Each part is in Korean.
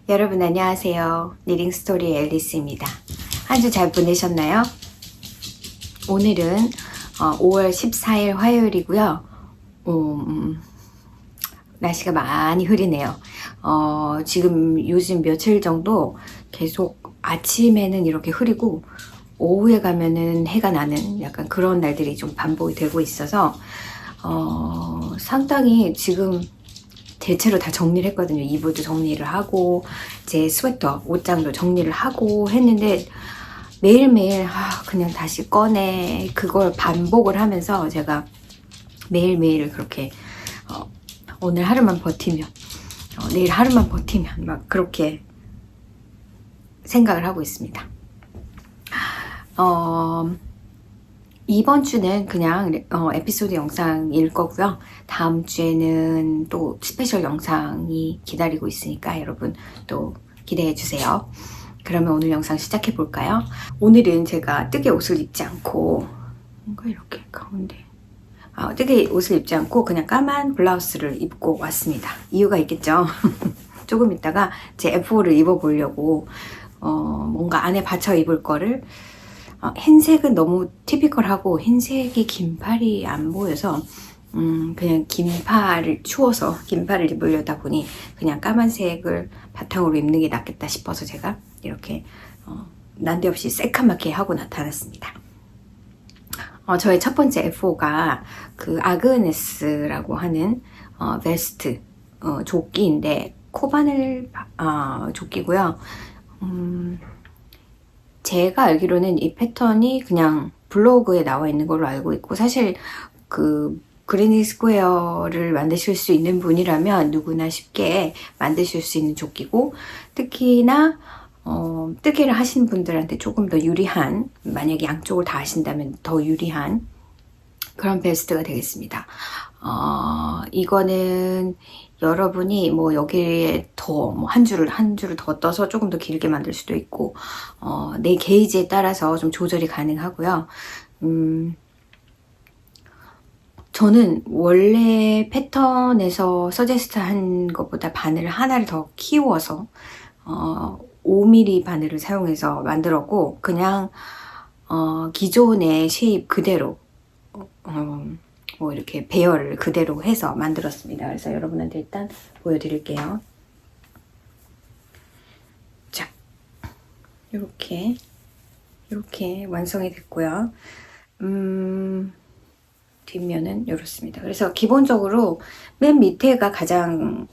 여러분 안녕하세요. 니링스토리 앨리스입니다. 한 주 잘 보내셨나요? 오늘은 5월 14일 화요일이고요. 날씨가 많이 흐리네요. 지금 요즘 며칠 정도 계속 아침에는 이렇게 흐리고 오후에 가면은 해가 나는 약간 그런 날들이 좀 반복이 되고 있어서 상당히 지금 대체로 다 정리를 했거든요. 이불도 정리를 하고 제 스웨터, 옷장도 정리를 하고 했는데 매일매일 그냥 다시 꺼내 그걸 반복을 하면서 제가 매일매일 그렇게 오늘 하루만 버티면 내일 하루만 버티면 막 그렇게 생각을 하고 있습니다. 이번 주는 그냥 에피소드 영상일 거고요. 다음 주에는 또 스페셜 영상이 기다리고 있으니까 여러분 또 기대해 주세요. 그러면 오늘 영상 시작해 볼까요? 오늘은 제가 뜨개 옷을 입지 않고 뭔가 이렇게 가운데 뜨개 옷을 입지 않고 그냥 까만 블라우스를 입고 왔습니다. 이유가 있겠죠? 조금 있다가 제 F4를 입어 보려고 뭔가 안에 받쳐 입을 거를 흰색은 너무 티피컬하고 흰색이 긴팔이 안 보여서 그냥 긴팔을 추워서 긴팔을 입으려다 보니 그냥 까만색을 바탕으로 입는 게 낫겠다 싶어서 제가 이렇게 난데없이 새카맣게 하고 나타났습니다. 저의 첫 번째 F4가 그 아그네스라고 하는 베스트 조끼인데 코바늘 조끼고요. 제가 알기로는 이 패턴이 그냥 블로그에 나와 있는 걸로 알고 있고, 사실 그 그리닝 스퀘어를 만드실 수 있는 분이라면 누구나 쉽게 만드실 수 있는 조끼고, 특히나 뜨개를 하시는 분들한테 조금 더 유리한, 만약에 양쪽을 다 하신다면 더 유리한 그런 베스트가 되겠습니다. 이거는 여러분이 뭐 여기에 더 한 줄을 더 떠서 조금 더 길게 만들 수도 있고 내 게이지에 따라서 좀 조절이 가능하고요. 저는 원래 패턴에서 서제스트 한 것보다 바늘을 하나를 더 키워서 5mm 바늘을 사용해서 만들었고, 그냥 기존의 쉐입 그대로 뭐 이렇게 배열을 그대로 해서 만들었습니다. 그래서 여러분한테 일단 보여드릴게요. 자, 이렇게 완성이 됐고요. 뒷면은 이렇습니다. 그래서 기본적으로 맨 밑에가 가장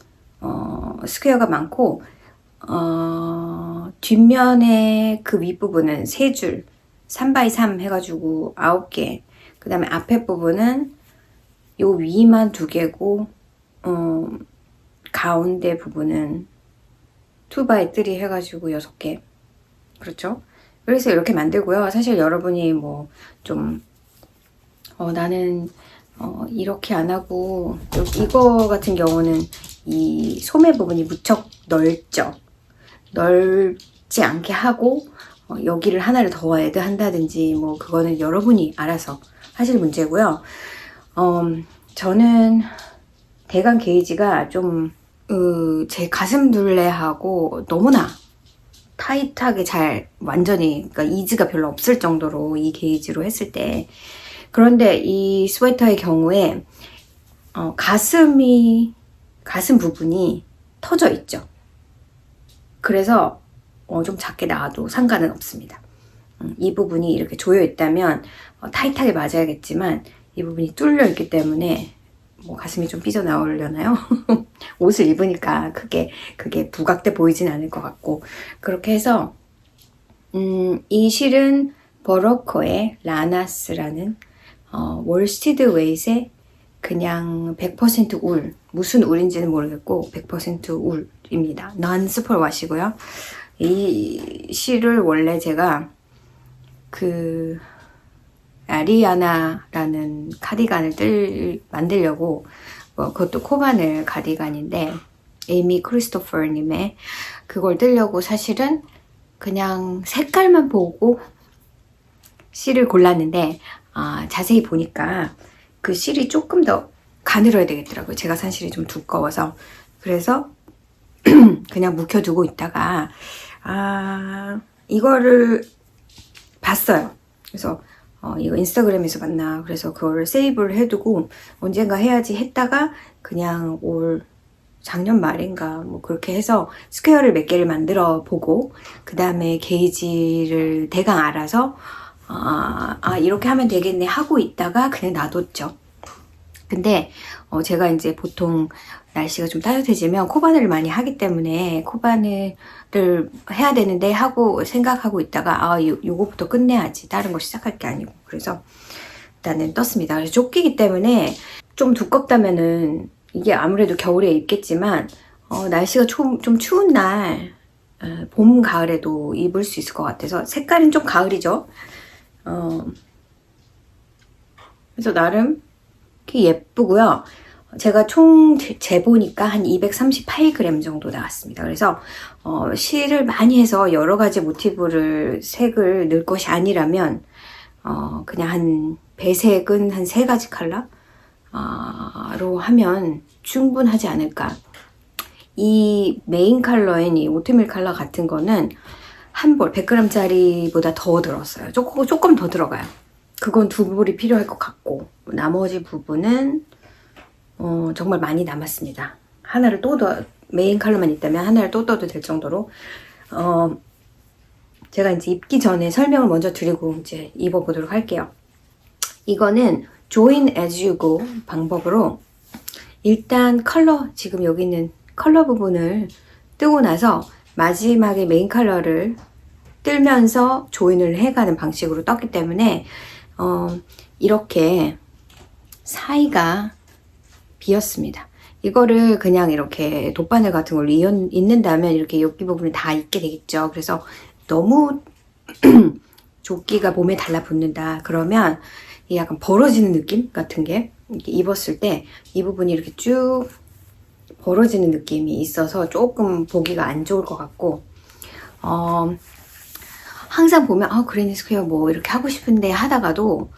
스퀘어가 많고 뒷면에 그 윗부분은 3줄 3x3 해가지고 9개, 그 다음에 앞에 부분은 요 위만 2개고 가운데 부분은 2x3 해가지고 6개. 그렇죠? 그래서 이렇게 만들고요. 사실 여러분이 뭐 좀 나는 이렇게 안 하고 이거 같은 경우는 이 소매 부분이 무척 넓지 않게 하고 여기를 하나를 더 애드 한다든지 뭐 그거는 여러분이 알아서 하실 문제고요. 저는 대강 게이지가 좀 제 가슴 둘레하고 너무나 타이트하게 잘 완전히, 그러니까 이즈가 별로 없을 정도로 이 게이지로 했을 때, 그런데 이 스웨터의 경우에 가슴 부분이 터져 있죠. 그래서 좀 작게 나와도 상관은 없습니다. 이 부분이 이렇게 조여 있다면 타이트하게 맞아야겠지만 이 부분이 뚫려 있기 때문에 뭐 가슴이 좀 삐져나오려나요? 옷을 입으니까 그게 부각돼 보이진 않을 것 같고, 그렇게 해서 이 실은 버러커의 라나스라는 월스티드 웨이트의 그냥 100% 울, 무슨 울인지는 모르겠고 100% 울입니다. 넌 슈퍼워시고요. 이 실을 원래 제가 그 아리아나라는 카디건을 만들려고 그것도 코바늘 카디건인데 에이미 크리스토퍼님의 그걸 뜨려고 사실은 그냥 색깔만 보고 실을 골랐는데 자세히 보니까 그 실이 조금 더 가늘어야 되겠더라고요. 제가 산 실이 좀 두꺼워서. 그래서 그냥 묵혀두고 있다가 이거를 봤어요. 그래서 이거 인스타그램에서 봤나, 그래서 그거를 세이브를 해두고 언젠가 해야지 했다가 그냥 올 작년 말인가 뭐 그렇게 해서 스퀘어를 몇 개를 만들어 보고 그 다음에 게이지를 대강 알아서 이렇게 하면 되겠네 하고 있다가 그냥 놔뒀죠. 근데 제가 이제 보통 날씨가 좀 따뜻해지면 코바늘을 많이 하기 때문에 코바늘을 해야 되는데 하고 생각하고 있다가 요거부터 끝내야지, 다른 거 시작할 게 아니고. 그래서 일단은 떴습니다. 그래서 조끼기 때문에 좀 두껍다면은 이게 아무래도 겨울에 입겠지만 날씨가 좀 추운 날 봄, 가을에도 입을 수 있을 것 같아서 색깔은 좀 가을이죠. 그래서 나름 예쁘고요. 제가 총 재보니까 한 238g 정도 나왔습니다. 그래서 실을 많이 해서 여러 가지 모티브를 색을 넣을 것이 아니라면 그냥 한 배색은 한 3가지 컬러로 하면 충분하지 않을까. 이 메인 컬러인 이 오트밀 컬러 같은 거는 한 볼 100g짜리보다 더 들었어요. 조금 더 들어가요. 그건 2볼이 필요할 것 같고, 나머지 부분은 정말 많이 남았습니다. 하나를 또 메인 컬러만 있다면 하나를 또 떠도 될 정도로. 제가 이제 입기 전에 설명을 먼저 드리고 이제 입어보도록 할게요. 이거는 Join as you go 방법으로 일단 컬러, 지금 여기 있는 컬러 부분을 뜨고 나서 마지막에 메인 컬러를 뜨면서 조인을 해가는 방식으로 떴기 때문에 이렇게 사이가 비었습니다. 이거를 그냥 이렇게 돗바늘 같은 걸로 잇는다면 이렇게 여기 부분을 다 입게 되겠죠. 그래서 너무 조끼가 몸에 달라붙는다 그러면 약간 벌어지는 느낌 같은 게 이렇게 입었을 때 이 부분이 이렇게 쭉 벌어지는 느낌이 있어서 조금 보기가 안 좋을 것 같고, 항상 보면 그레니 스퀘어 뭐 이렇게 하고 싶은데 하다가도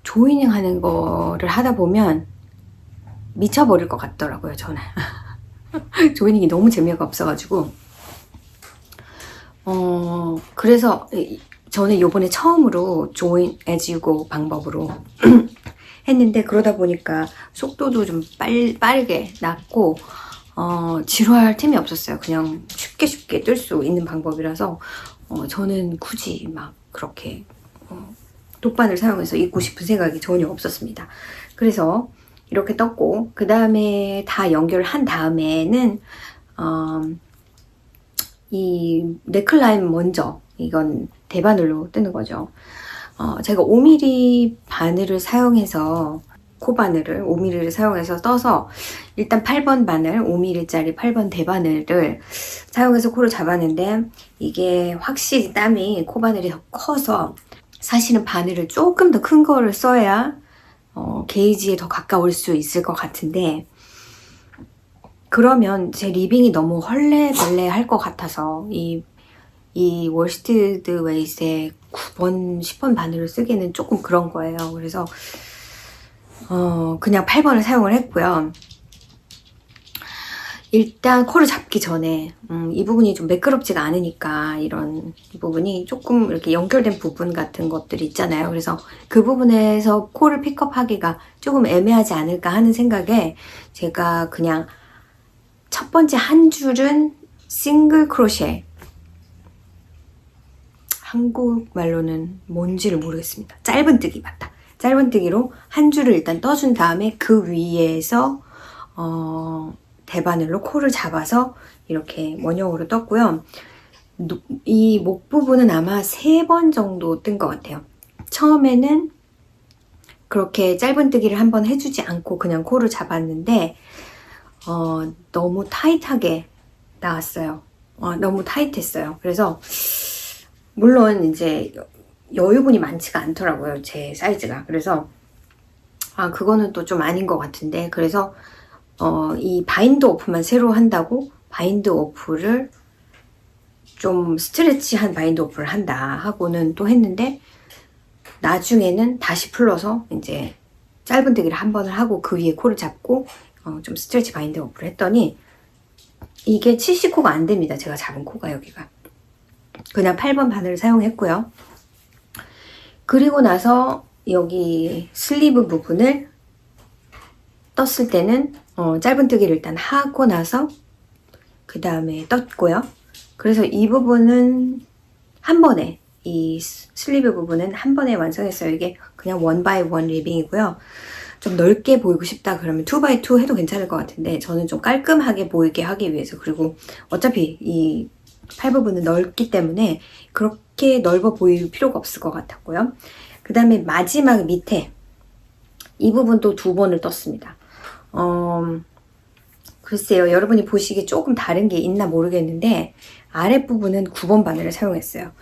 조이닝 하는 거를 하다 보면 미쳐버릴 것 같더라고요, 저는. 조이닝이 너무 재미가 없어가지고. 그래서 저는 요번에 처음으로 Join as you go 방법으로 했는데, 그러다 보니까 속도도 좀 빠르게 났고 지루할 틈이 없었어요. 그냥 쉽게 뜰 수 있는 방법이라서 저는 굳이 막 그렇게 돗바늘 사용해서 입고 싶은 생각이 전혀 없었습니다. 그래서 이렇게 떴고, 그 다음에 다 연결한 다음에는 이 넥라인 먼저, 이건 대바늘로 뜨는 거죠. 제가 5mm 바늘을 사용해서, 코바늘을 5mm를 사용해서 떠서 일단 8번 바늘, 5mm짜리 8번 대바늘을 사용해서 코를 잡았는데, 이게 확실히 땀이 코바늘이 더 커서 사실은 바늘을 조금 더 큰 거를 써야 게이지에 더 가까울 수 있을 것 같은데, 그러면 제 리빙이 너무 헐레벌레 할 것 같아서 이 월스티드 웨이스의 9번, 10번 바늘을 쓰기에는 조금 그런 거예요. 그래서 그냥 8번을 사용을 했고요. 일단 코를 잡기 전에 이 부분이 좀 매끄럽지가 않으니까 이 부분이 조금 이렇게 연결된 부분 같은 것들이 있잖아요. 그래서 그 부분에서 코를 픽업하기가 조금 애매하지 않을까 하는 생각에 제가 그냥 첫 번째 한 줄은 싱글 크로셰, 한국말로는 뭔지를 모르겠습니다. 짧은뜨기 맞다. 짧은뜨기로 한 줄을 일단 떠준 다음에 그 위에서 대바늘로 코를 잡아서 이렇게 원형으로 떴고요. 이 목 부분은 아마 3번 정도 뜬 것 같아요. 처음에는 그렇게 짧은뜨기를 한번 해주지 않고 그냥 코를 잡았는데 너무 타이트하게 나왔어요. 너무 타이트했어요. 그래서 물론 이제 여유분이 많지가 않더라고요, 제 사이즈가. 그래서 그거는 또 좀 아닌 것 같은데, 그래서 이 바인드 오프만 새로 한다고 바인드 오프를 좀 스트레치한 바인드 오프를 한다 하고는 또 했는데, 나중에는 다시 풀러서 이제 짧은뜨기를 한 번을 하고 그 위에 코를 잡고 좀 스트레치 바인드 오프를 했더니 이게 70코가 안 됩니다. 제가 잡은 코가 여기가. 그냥 8번 바늘을 사용했고요. 그리고 나서 여기 슬리브 부분을 떴을 때는 짧은뜨기를 일단 하고 나서 그 다음에 떴고요. 그래서 이 부분은 한 번에, 이 슬리브 부분은 한 번에 완성했어요. 이게 그냥 1x1 리빙이고요. 좀 넓게 보이고 싶다 그러면 2x2 해도 괜찮을 것 같은데 저는 좀 깔끔하게 보이게 하기 위해서, 그리고 어차피 이 팔 부분은 넓기 때문에 그렇게 넓어 보일 필요가 없을 것 같았고요. 그 다음에 마지막 밑에 이 부분도 2번을 떴습니다. 글쎄요, 여러분이 보시기에 조금 다른 게 있나 모르겠는데 아랫부분은 9번 바늘을 사용했어요.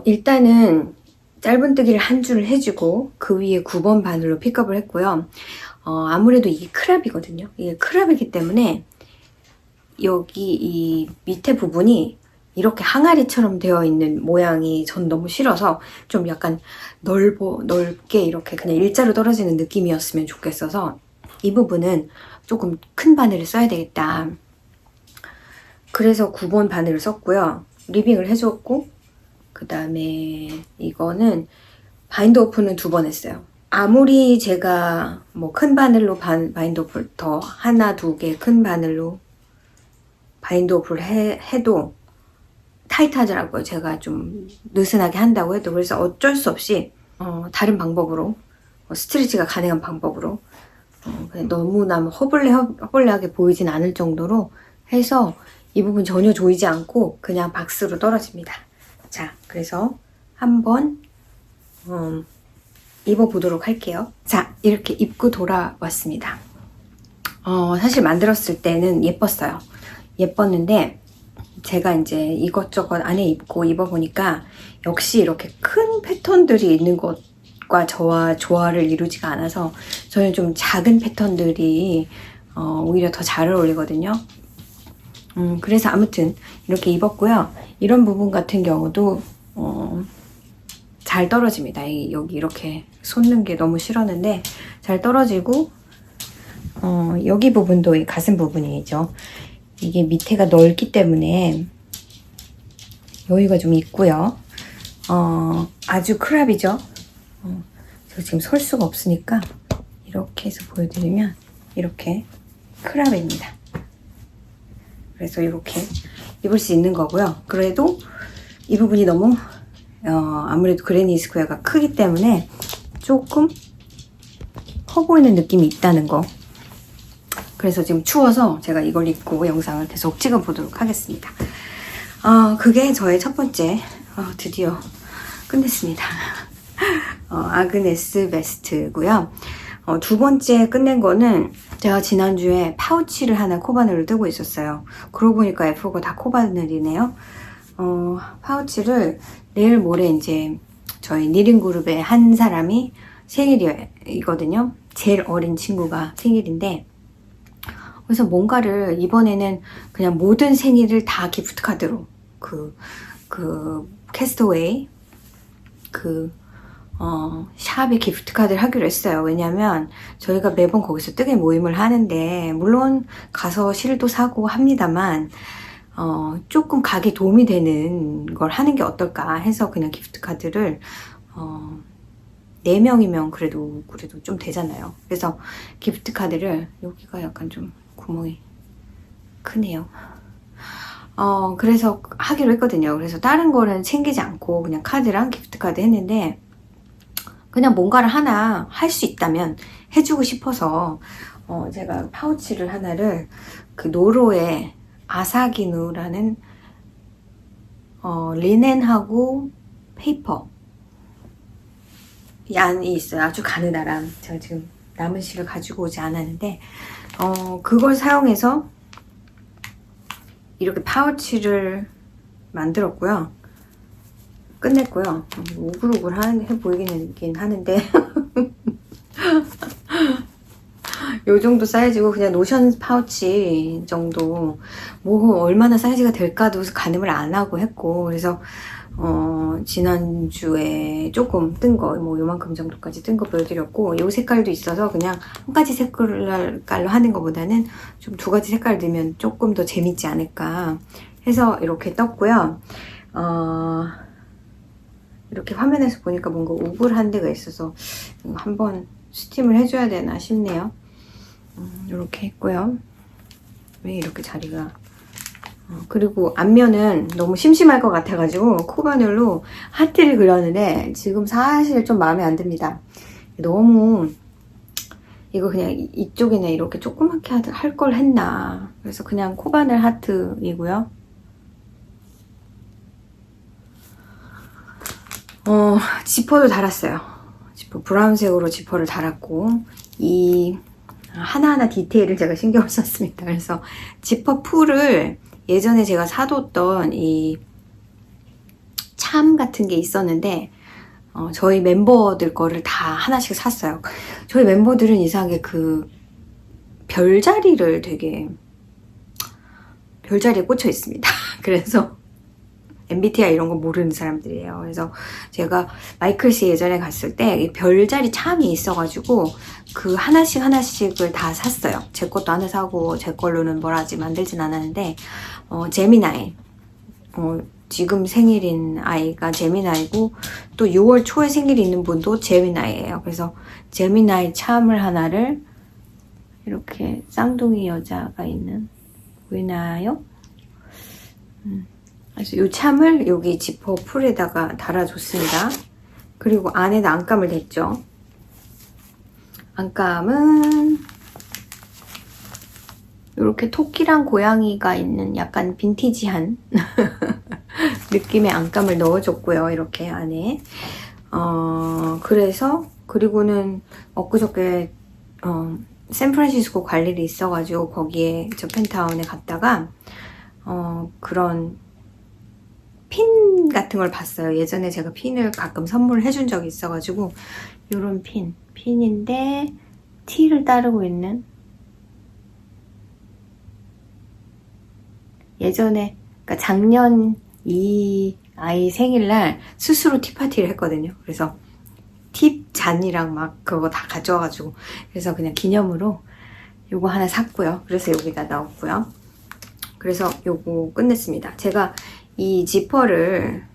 일단은 짧은뜨기를 한 줄을 해주고 그 위에 9번 바늘로 픽업을 했고요. 아무래도 이게 크랍이거든요. 이게 크랍이기 때문에 여기 이 밑에 부분이 이렇게 항아리처럼 되어 있는 모양이 전 너무 싫어서 좀 약간 넓게 이렇게 그냥 일자로 떨어지는 느낌이었으면 좋겠어서 이 부분은 조금 큰 바늘을 써야 되겠다. 그래서 9번 바늘을 썼고요. 리빙을 해줬고 그 다음에 이거는 바인드 오픈은 2번 했어요. 아무리 제가 뭐 큰 바늘로 바인드 오픈 더 하나 두 개 큰 바늘로 바인드 오픈을 해도 타이트하더라고요. 제가 좀 느슨하게 한다고 해도. 그래서 어쩔 수 없이 다른 방법으로 스트레치가 가능한 방법으로 너무나 허벌레하게 보이진 않을 정도로 해서 이 부분 전혀 조이지 않고 그냥 박스로 떨어집니다. 자, 그래서 한번 입어보도록 할게요. 자, 이렇게 입고 돌아왔습니다. 사실 만들었을 때는 예뻤어요. 예뻤는데 제가 이제 이것저것 안에 입고 입어보니까 역시 이렇게 큰 패턴들이 있는 것과 저와 조화를 이루지가 않아서 저는 좀 작은 패턴들이 오히려 더 잘 어울리거든요. 그래서 아무튼 이렇게 입었고요. 이런 부분 같은 경우도 잘 떨어집니다. 여기 이렇게 솟는 게 너무 싫었는데 잘 떨어지고 여기 부분도 이 가슴 부분이죠. 이게 밑에가 넓기 때문에 여기가 좀 있고요. 아주 크랍이죠. 제가 지금 설 수가 없으니까 이렇게 해서 보여드리면 이렇게 크랍입니다. 그래서 이렇게 입을 수 있는 거고요. 그래도 이 부분이 너무 아무래도 그레니 스퀘어가 크기 때문에 조금 커 보이는 느낌이 있다는 거. 그래서 지금 추워서 제가 이걸 입고 영상을 계속 찍어보도록 하겠습니다. 그게 저의 첫 번째, 드디어 끝냈습니다. 아그네스 베스트고요. 두 번째 끝낸 거는 제가 지난주에 파우치를 하나 코바늘로 뜨고 있었어요. 그러고 보니까 F4가 다 코바늘이네요. 파우치를 내일 모레 이제 저희 니링 그룹의 한 사람이 생일이거든요. 제일 어린 친구가 생일인데, 그래서 뭔가를 이번에는 그냥 모든 생일을 다 기프트 카드로 캐스터웨이 샵에 기프트 카드를 하기로 했어요. 왜냐면 저희가 매번 거기서 뜨개 모임을 하는데 물론 가서 실도 사고 합니다만 조금 가게 도움이 되는 걸 하는 게 어떨까 해서 그냥 기프트 카드를 4명이면 그래도 좀 되잖아요. 그래서 기프트 카드를, 여기가 약간 좀 구멍이 크네요. 그래서 하기로 했거든요. 그래서 다른 거는 챙기지 않고 그냥 카드랑 기프트 카드 했는데, 그냥 뭔가를 하나 할 수 있다면 해주고 싶어서 제가 파우치를 하나를 그 노로의 아사기누라는 리넨하고 페이퍼 얀이 있어요. 아주 가느다란. 제가 지금 남은 실을 가지고 오지 않았는데 그걸 사용해서 이렇게 파우치를 만들었고요. 끝냈고요. 오글오글 해 보이긴 하는데 요 정도 사이즈고 그냥 노션 파우치 정도 뭐 얼마나 사이즈가 될까도 가늠을 안 하고 했고 그래서 지난주에 조금 뜬 거 뭐 요만큼 정도까지 뜬 거 보여드렸고 요 색깔도 있어서 그냥 한 가지 색깔로 하는 것보다는 좀 두 가지 색깔 넣으면 조금 더 재밌지 않을까 해서 이렇게 떴고요. 이렇게 화면에서 보니까 뭔가 우글한 데가 있어서 한번 스팀을 해줘야 되나 싶네요. 이렇게 했고요. 왜 이렇게 자리가 그리고 앞면은 너무 심심할 것 같아가지고 코바늘로 하트를 그렸는데 지금 사실 좀 마음에 안 듭니다. 너무 이거 그냥 이쪽에는 이렇게 조그맣게 할 걸 했나. 그래서 그냥 코바늘 하트이고요. 지퍼도 달았어요. 지퍼 브라운색으로 지퍼를 달았고 이 하나하나 디테일을 제가 신경을 썼습니다. 그래서 지퍼 풀을 예전에 제가 사뒀던 이 참 같은 게 있었는데 저희 멤버들 거를 다 하나씩 샀어요. 저희 멤버들은 이상하게 그 별자리를 되게 별자리에 꽂혀 있습니다. 그래서 MBTI 이런 거 모르는 사람들이에요. 그래서 제가 마이클씨 예전에 갔을 때 이 별자리 참이 있어가지고 그 하나씩을 다 샀어요. 제 것도 하나 사고 제 걸로는 뭘 아직 만들진 않았는데 제미나이 지금 생일인 아이가 제미나이고 또 6월 초에 생일이 있는 분도 제미나이예요. 그래서 제미나이 참을 하나를 이렇게 쌍둥이 여자가 있는 보이나요? 그래서 이 참을 여기 지퍼 풀에다가 달아줬습니다. 그리고 안에다 안감을 댔죠. 안감은 이렇게 토끼랑 고양이가 있는 약간 빈티지한 느낌의 안감을 넣어줬고요. 이렇게 안에 그래서 그리고는 엊그저께 샌프란시스코 갈 일이 있어가지고 거기에 저펜타운에 갔다가 그런 핀 같은 걸 봤어요. 예전에 제가 핀을 가끔 선물을 해준 적이 있어가지고 이런 핀인데 T를 따르고 있는 예전에 그러니까 작년 이 아이 생일날 스스로 티파티를 했거든요. 그래서 팁 잔이랑 막 그거 다 가져와가지고 그래서 그냥 기념으로 요거 하나 샀고요. 그래서 여기다 넣었고요. 그래서 요거 끝냈습니다. 제가 이 지퍼를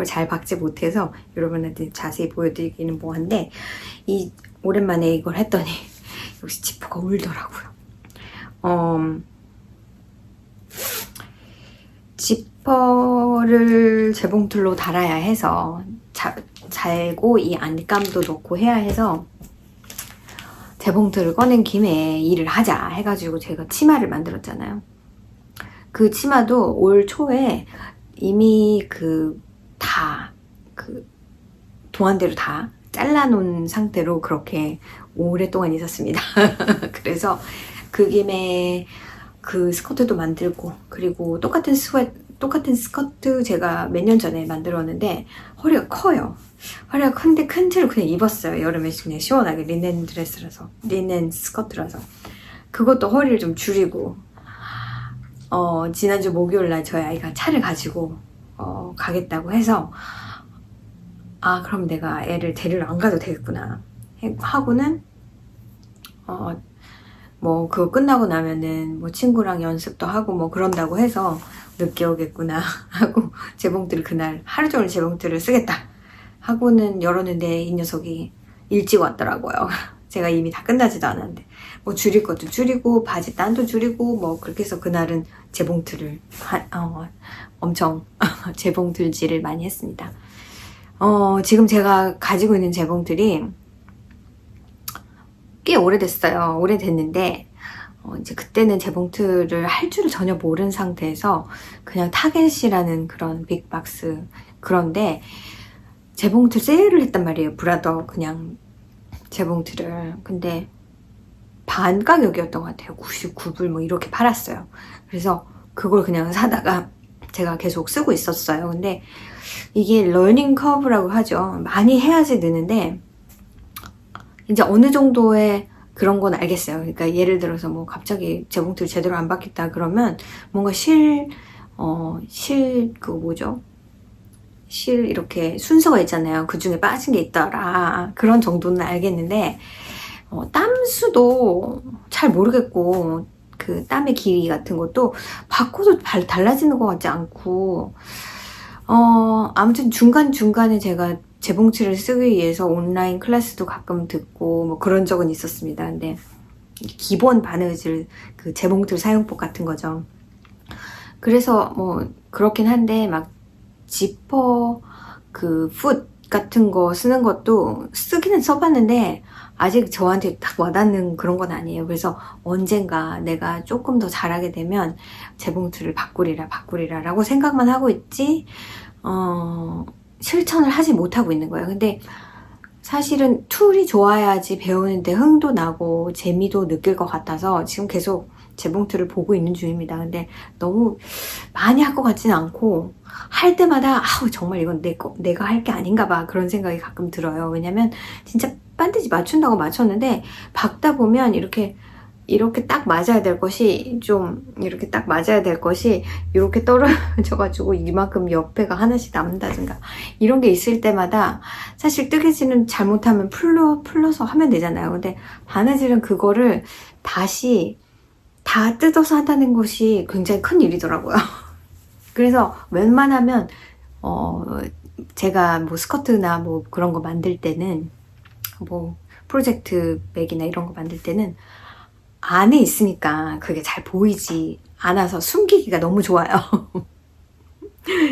잘 박지 못해서 여러분한테 자세히 보여드리기는 뭐한데 오랜만에 이걸 했더니 역시 지퍼가 울더라고요. 지퍼를 재봉틀로 달아야 해서 잘고 이 안감도 넣고 해야 해서 재봉틀을 꺼낸 김에 일을 하자 해가지고 제가 치마를 만들었잖아요. 그 치마도 올 초에 이미 도안대로 다 잘라놓은 상태로 그렇게 오랫동안 있었습니다. 그래서 그 김에 그 스커트도 만들고 그리고 똑같은 스커트 제가 몇 년 전에 만들었는데 허리가 커요. 허리가 큰데 큰 티를 그냥 입었어요. 여름에 그냥 시원하게 리넨 드레스라서 리넨 스커트라서 그것도 허리를 좀 줄이고 지난주 목요일날 저희 아이가 차를 가지고 가겠다고 해서 그럼 내가 애를 데리러 안 가도 되겠구나 하고는 뭐 그거 끝나고 나면은 뭐 친구랑 연습도 하고 뭐 그런다고 해서 늦게 오겠구나 하고 재봉틀을 그날 하루 종일 재봉틀을 쓰겠다 하고는 열었는데 이 녀석이 일찍 왔더라고요. 제가 이미 다 끝나지도 않았는데 뭐 줄일 것도 줄이고 바지 딴도 줄이고 뭐 그렇게 해서 그날은 재봉틀을 엄청 재봉틀질을 많이 했습니다. 지금 제가 가지고 있는 재봉틀이 꽤 오래됐어요. 오래됐는데 이제 그때는 재봉틀을 할 줄을 전혀 모르는 상태에서 그냥 타겟이라는 그런 빅박스 그런데 재봉틀 세일을 했단 말이에요. 브라더 그냥 재봉틀을. 근데 반 가격이었던 것 같아요. 99불 뭐 이렇게 팔았어요. 그래서 그걸 그냥 사다가 제가 계속 쓰고 있었어요. 근데 이게 러닝 커브라고 하죠. 많이 해야지 느는데 이제 어느 정도의 그런 건 알겠어요. 그러니까 예를 들어서 뭐 갑자기 재봉틀 제대로 안 받겠다 그러면 뭔가 그거 뭐죠? 이렇게 순서가 있잖아요. 그 중에 빠진 게 있더라. 그런 정도는 알겠는데, 땀수도 잘 모르겠고, 그 땀의 길이 같은 것도 바꿔도 달라지는 것 같지 않고, 아무튼 중간중간에 제가 재봉틀을 쓰기 위해서 온라인 클래스도 가끔 듣고, 뭐 그런 적은 있었습니다. 근데, 기본 바느질, 그 재봉틀 사용법 같은 거죠. 그래서 뭐, 그렇긴 한데, 막, 지퍼, 풋 같은 거 쓰는 것도 쓰기는 써봤는데, 아직 저한테 딱 와닿는 그런 건 아니에요. 그래서 언젠가 내가 조금 더 잘하게 되면 재봉틀을 바꾸리라 라고 생각만 하고 있지, 실천을 하지 못하고 있는 거예요. 근데 사실은 툴이 좋아야지 배우는데 흥도 나고 재미도 느낄 것 같아서 지금 계속 재봉틀을 보고 있는 중입니다. 근데 너무 많이 할 것 같지는 않고 할 때마다 아우 정말 이건 내가 할 게 아닌가 봐 그런 생각이 가끔 들어요. 왜냐면 진짜 반드시 맞춘다고 맞췄는데 박다 보면 이렇게 딱 맞아야 될 것이 이렇게 딱 맞아야 될 것이 이렇게 떨어져가지고 이만큼 옆에가 하나씩 남는다든가 이런 게 있을 때마다 사실 뜨개질은 잘못하면 풀러서 하면 되잖아요. 근데 바느질은 그거를 다시 다 뜯어서 한다는 것이 굉장히 큰 일이더라고요. 그래서 웬만하면 제가 뭐 스커트나 뭐 그런 거 만들 때는 뭐 프로젝트 백이나 이런 거 만들 때는 안에 있으니까 그게 잘 보이지 않아서 숨기기가 너무 좋아요.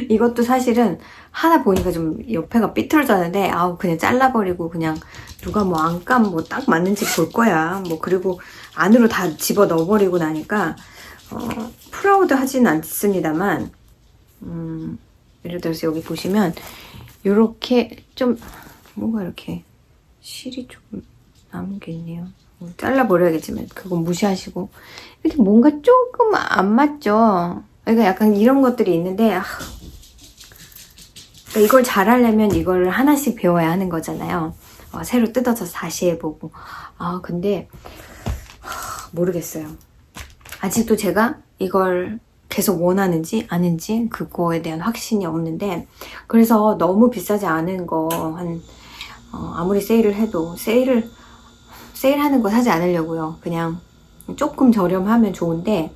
이것도 사실은 하나 보니까 좀 옆에가 삐뚤어졌는데 아우 그냥 잘라버리고 그냥 누가 뭐 안감 뭐 딱 맞는지 볼 거야. 뭐 그리고 안으로 다 집어 넣어버리고 나니까 프라우드 하지는 않습니다만 예를 들어서 여기 보시면 이렇게 좀 뭔가 이렇게 실이 조금 남은 게 있네요. 잘라버려야겠지만 그건 무시하시고 이렇게 뭔가 조금 안 맞죠. 그러니까 약간 이런 것들이 있는데 그러니까 이걸 잘하려면 이걸 하나씩 배워야 하는 거잖아요. 새로 뜯어서 다시 해보고 근데 모르겠어요. 아직도 제가 이걸 계속 원하는지 아닌지 그거에 대한 확신이 없는데 그래서 너무 비싸지 않은 거 아무리 세일을 해도 세일하는 거 사지 않으려고요. 그냥 조금 저렴하면 좋은데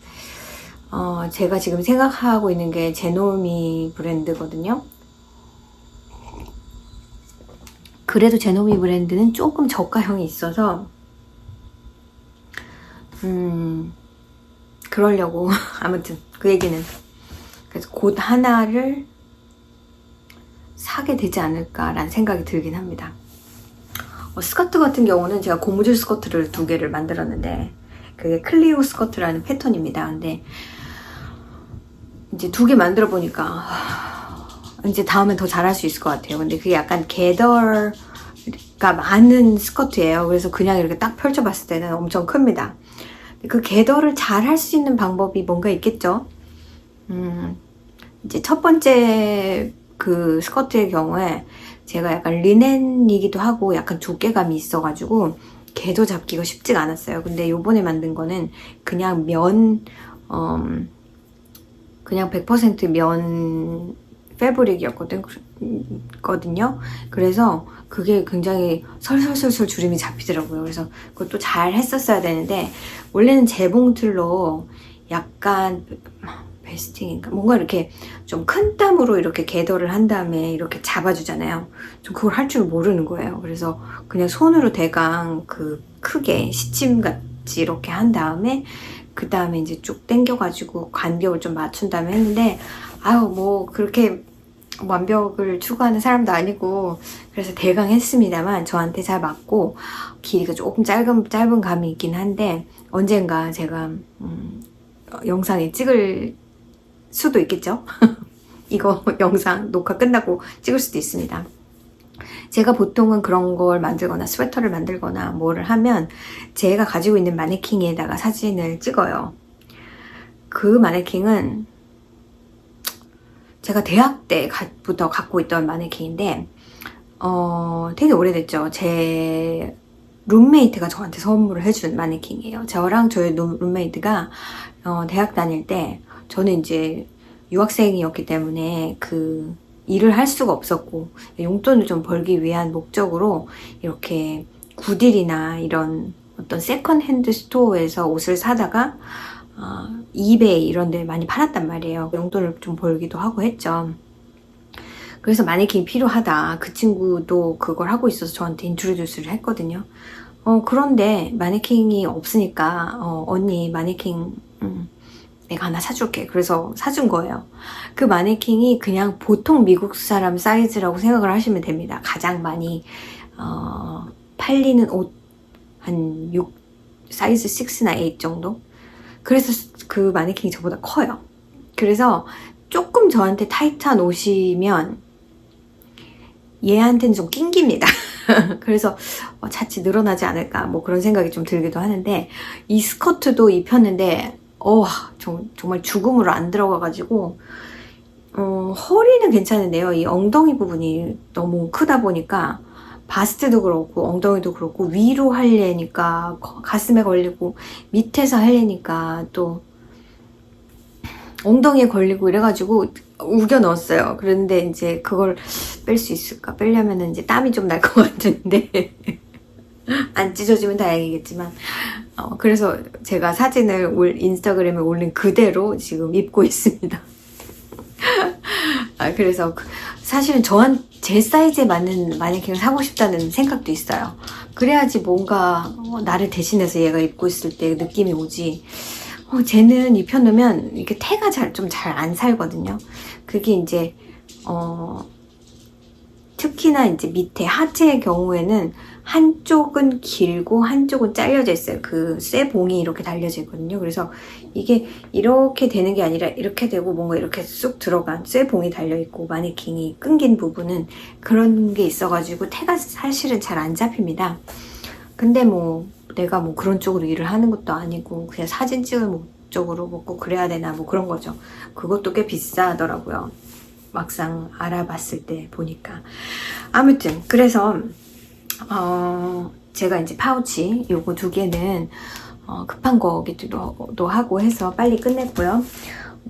제가 지금 생각하고 있는 게 제노미 브랜드거든요. 그래도 제노미 브랜드는 조금 저가형이 있어서 그러려고 아무튼 그 얘기는 그래서 곧 하나를 사게 되지 않을까라는 생각이 들긴 합니다. 스커트 같은 경우는 제가 고무줄 스커트를 2개를 만들었는데 그게 클리오 스커트라는 패턴입니다. 근데 이제 2개 만들어 보니까 이제 다음엔 더 잘할 수 있을 것 같아요. 근데 그게 약간 게더가 많은 스커트예요. 그래서 그냥 이렇게 딱 펼쳐봤을 때는 엄청 큽니다. 그 게더를 잘 할 수 있는 방법이 뭔가 있겠죠? 이제 첫 번째 그 스커트의 경우에 제가 약간 리넨이기도 하고 약간 두께감이 있어가지고 게도 잡기가 쉽지가 않았어요. 근데 요번에 만든 거는 그냥 그냥 100% 면 패브릭이었거든요. 그래서 그게 굉장히 설설설설 주름이 잡히더라고요. 그래서 그것도 잘 했었어야 되는데 원래는 재봉틀로 약간 베스팅인가 뭔가 이렇게 좀 큰 땀으로 이렇게 게더를 한 다음에 이렇게 잡아주잖아요. 좀 그걸 할 줄 모르는 거예요. 그래서 그냥 손으로 대강 크게 시침같이 이렇게 한 다음에 그 다음에 이제 쭉 당겨가지고 간격을 좀 맞춘 다음에 했는데 뭐 그렇게 완벽을 추구하는 사람도 아니고 그래서 대강 했습니다만 저한테 잘 맞고 길이가 조금 짧은 감이 있긴 한데 언젠가 제가 영상에 찍을 수도 있겠죠? 이거 영상 녹화 끝나고 찍을 수도 있습니다. 제가 보통은 그런 걸 만들거나 스웨터를 만들거나 뭐를 하면 제가 가지고 있는 마네킹에다가 사진을 찍어요. 그 마네킹은 제가 대학 때부터 갖고 있던 마네킹인데 되게 오래됐죠. 제 룸메이트가 저한테 선물을 해준 마네킹이에요. 저랑 저희 룸메이트가 대학 다닐 때 저는 이제 유학생이었기 때문에 그 일을 할 수가 없었고 용돈을 좀 벌기 위한 목적으로 이렇게 구딜이나 이런 어떤 세컨핸드 스토어에서 옷을 사다가 이베이 이런 데 많이 팔았단 말이에요. 용돈을 좀 벌기도 하고 했죠. 그래서 마네킹이 필요하다. 그 친구도 그걸 하고 있어서 저한테 인트로듀스를 했거든요. 그런데 마네킹이 없으니까 언니 마네킹 내가 하나 사줄게. 그래서 사준 거예요. 그 마네킹이 그냥 보통 미국 사람 사이즈라고 생각을 하시면 됩니다. 가장 많이 팔리는 옷 한 6, 사이즈 6나 8 정도? 그래서 그 마네킹이 저보다 커요. 그래서 조금 저한테 타이트한 옷이면 얘한테는 좀 낑깁니다. 그래서 자칫 늘어나지 않을까 뭐 그런 생각이 좀 들기도 하는데 이 스커트도 입혔는데 정말 죽음으로 안 들어가가지고 허리는 괜찮은데요. 이 엉덩이 부분이 너무 크다 보니까 바스트도 그렇고 엉덩이도 그렇고 위로 하려니까 가슴에 걸리고 밑에서 하려니까 또 엉덩이에 걸리고 이래가지고 우겨 넣었어요. 그런데 이제 그걸 뺄 수 있을까? 빼려면 이제 땀이 좀 날 것 같은데 안 찢어지면 다행이겠지만 그래서 제가 사진을 인스타그램에 올린 그대로 지금 입고 있습니다. 그래서 사실은 제 사이즈에 맞는 마네킹을 사고 싶다는 생각도 있어요. 그래야지 뭔가 나를 대신해서 얘가 입고 있을 때 느낌이 오지. 쟤는 입혀놓으면 이렇게 태가 좀 잘 안 살거든요. 그게 이제 특히나 이제 밑에 하체의 경우에는 한쪽은 길고 한쪽은 잘려져 있어요. 그 쇠봉이 이렇게 달려져 있거든요. 그래서 이게 이렇게 되는 게 아니라 이렇게 되고 뭔가 이렇게 쑥 들어간 쇠봉이 달려있고 마네킹이 끊긴 부분은 그런 게 있어가지고 태가 사실은 잘 안 잡힙니다. 근데 뭐 내가 뭐 그런 쪽으로 일을 하는 것도 아니고 그냥 사진 찍을 목적으로 먹고 그래야 되나 뭐 그런 거죠. 그것도 꽤 비싸더라고요. 막상 알아봤을 때 보니까. 아무튼 그래서 제가 이제 파우치 요거 2개는 급한 거기도 하고 해서 빨리 끝냈고요.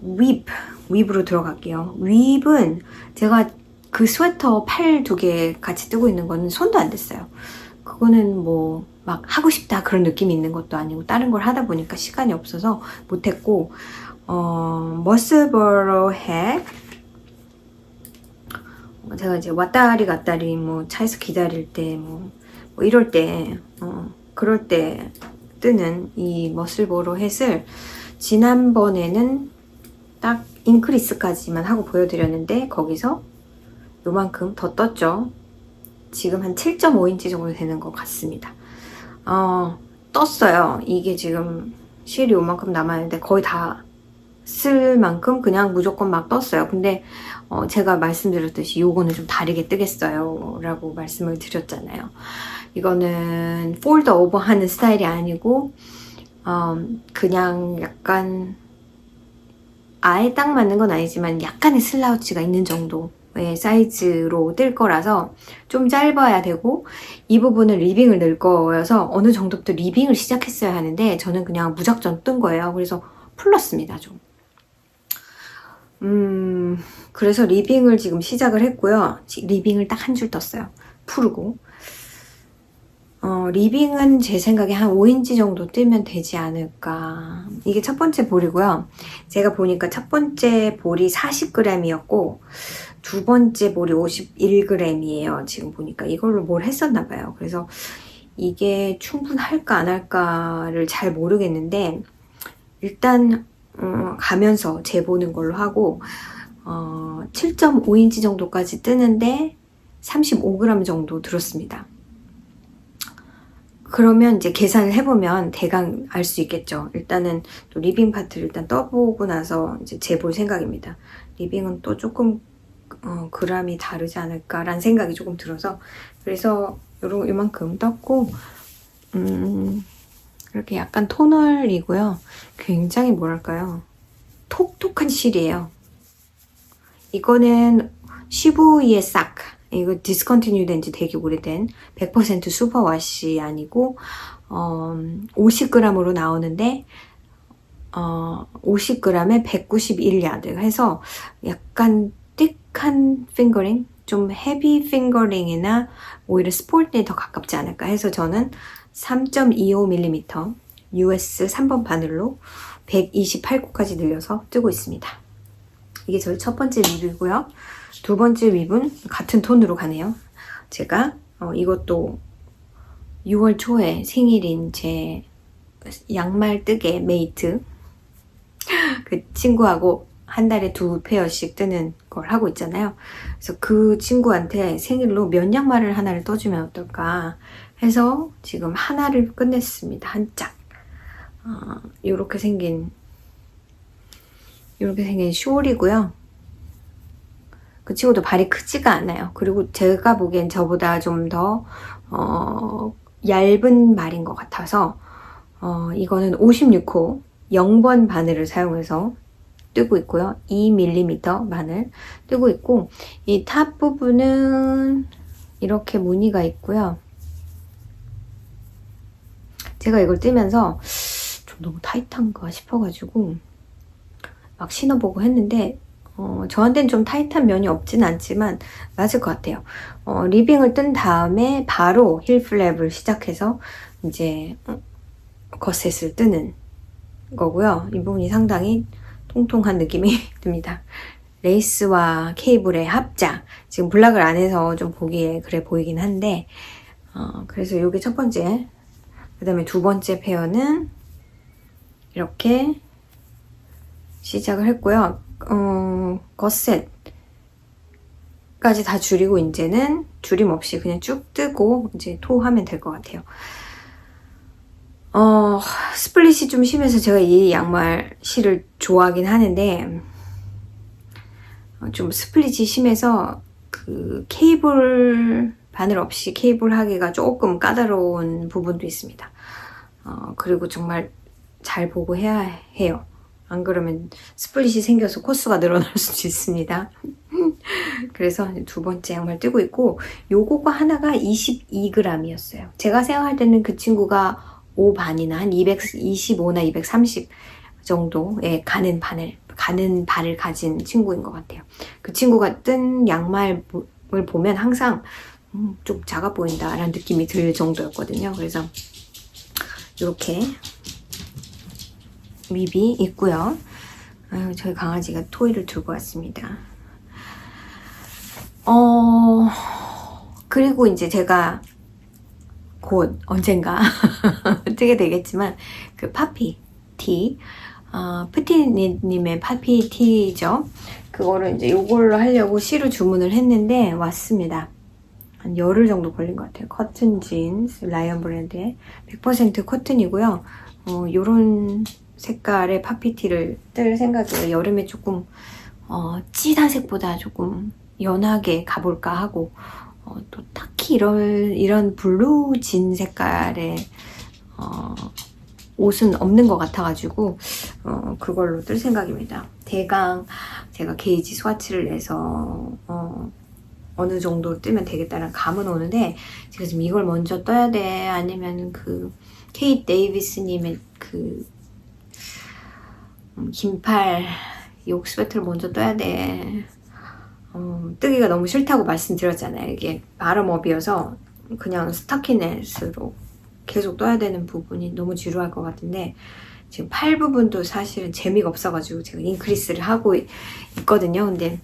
윕으로 들어갈게요. 윕은 제가 그 스웨터 팔 2개 같이 뜨고 있는 거는 손도 안 댔어요. 그거는 뭐 막 하고 싶다 그런 느낌이 있는 것도 아니고 다른 걸 하다 보니까 시간이 없어서 못했고 머슬버러 햇 제가 이제 왔다리 갔다리 뭐 차에서 기다릴 때 뭐 이럴 때 그럴 때 뜨는 이 머슬버러 햇을 지난번에는 딱 인크리스까지만 하고 보여드렸는데 거기서 요만큼 더 떴죠. 지금 한 7.5인치 정도 되는 것 같습니다. 떴어요. 이게 지금 실이 요만큼 남았는데 거의 다 쓸 만큼 그냥 무조건 막 떴어요. 근데 제가 말씀드렸듯이 요거는 좀 다르게 뜨겠어요 라고 말씀을 드렸잖아요. 이거는 폴더 오버 하는 스타일이 아니고 그냥 약간 아예 딱 맞는 건 아니지만 약간의 슬라우치가 있는 정도의 사이즈로 뜰 거라서 좀 짧아야 되고 이 부분은 리빙을 넣을 거여서 어느 정도부터 리빙을 시작했어야 하는데 저는 그냥 무작정 뜬 거예요. 그래서 풀렀습니다. 좀. 그래서 리빙을 지금 시작을 했고요. 리빙을 딱 한 줄 떴어요. 풀고. 리빙은 제 생각에 한 5인치 정도 뜨면 되지 않을까. 이게 첫 번째 볼이고요. 제가 보니까 첫 번째 볼이 40g이었고 두 번째 볼이 51g이에요. 지금 보니까 이걸로 뭘 했었나 봐요. 그래서 이게 충분할까 안 할까를 잘 모르겠는데 일단 가면서 재보는 걸로 하고 7.5인치 정도까지 뜨는데 35g 정도 들었습니다. 그러면 이제 계산을 해보면 대강 알 수 있겠죠. 일단은 또 리빙 파트를 일단 떠보고 나서 이제 재볼 생각입니다. 리빙은 또 조금 그람이 다르지 않을까라는 생각이 조금 들어서 그래서 요만큼 떴고 이렇게 약간 토널이고요. 굉장히 뭐랄까요. 톡톡한 실이에요. 이거는 시부이의 싹 이거 디스컨티뉴 된 지 되게 오래된 100% 슈퍼와시 아니고 50g으로 나오는데 50g에 191야드 해서 약간 띡한 핑거링, 좀 헤비 핑거링이나 오히려 스포츠에 더 가깝지 않을까 해서 저는 3.25mm US 3번 바늘로 128구까지 늘려서 뜨고 있습니다. 이게 저희 첫 번째 립이고요. 두 번째 립은 같은 톤으로 가네요. 제가 이것도 6월 초에 생일인 제 양말 뜨개 메이트 그 친구하고 한 달에 2페어씩 뜨는 걸 하고 있잖아요. 그래서 그 친구한테 생일로 면 양말을 하나를 떠주면 어떨까 해서 지금 하나를 끝냈습니다. 한 짝. 요렇게 생긴 숄이고요. 그 친구도 발이 크지가 않아요. 그리고 제가 보기엔 저보다 좀 더 얇은 발인 것 같아서 이거는 56호 0번 바늘을 사용해서 뜨고 있고요. 2mm 바늘 뜨고 있고 이 탑 부분은 이렇게 무늬가 있고요. 제가 이걸 뜨면서 좀 너무 타이트한가 싶어가지고 막 신어보고 했는데 저한테는 좀 타이트한 면이 없진 않지만 맞을 것 같아요. 리빙을 뜬 다음에 바로 힐 플랩을 시작해서 이제 거셋을 뜨는 거고요. 이 부분이 상당히 통통한 느낌이 듭니다. 레이스와 케이블의 합작. 지금 블락을 안 해서 좀 보기에 그래 보이긴 한데 그래서 이게 첫 번째. 그 다음에 두 번째 페어는 이렇게 시작을 했고요. 거셋까지 다 줄이고 이제는 줄임 없이 그냥 쭉 뜨고 이제 토하면 될 것 같아요. 스플릿이 좀 심해서 제가 이 양말 실을 좋아하긴 하는데 좀 스플릿이 심해서 그 케이블 바늘 없이 케이블 하기가 조금 까다로운 부분도 있습니다. 그리고 정말 잘 보고 해야 해요. 안 그러면 스플릿이 생겨서 코스가 늘어날 수도 있습니다. 그래서 두 번째 양말 뜨고 있고 요거가 하나가 22g이었어요. 제가 생각할 때는 그 친구가 5반이나 한 225나 230 정도에 가는 발을 가진 친구인 것 같아요. 그 친구가 뜬 양말을 보면 항상 좀 작아 보인다 라는 느낌이 들 정도였거든요. 그래서 이렇게 립이 있고요. 저희 강아지가 토이를 들고 왔습니다. 그리고 이제 제가 곧 언젠가 뜨게 되겠지만 그 파피티 프티님의 파피티죠. 그거를 이제 요걸로 하려고 시로 주문을 했는데 왔습니다. 한 열흘 정도 걸린 것 같아요. 커튼 진스 라이언 브랜드의 100% 커튼이고요. 요런 색깔의 파피티를 뜰 생각이에요. 여름에 조금 진한 색보다 조금 연하게 가볼까 하고 또 딱히 이런 블루 진 색깔의 옷은 없는 것 같아가지고 그걸로 뜰 생각입니다. 대강 제가 게이지 스와치를 내서 어느 정도 뜨면 되겠다는 감은 오는데 제가 지금 이걸 먼저 떠야 돼 아니면 그 케이트 데이비스님의 그 긴팔 욕 스웨터를 먼저 떠야 돼. 뜨기가 너무 싫다고 말씀드렸잖아요. 이게 바람업이어서 그냥 스타키넷으로 계속 떠야 되는 부분이 너무 지루할 것 같은데 지금 팔 부분도 사실은 재미가 없어가지고 제가 인크리스를 하고 있거든요. 근데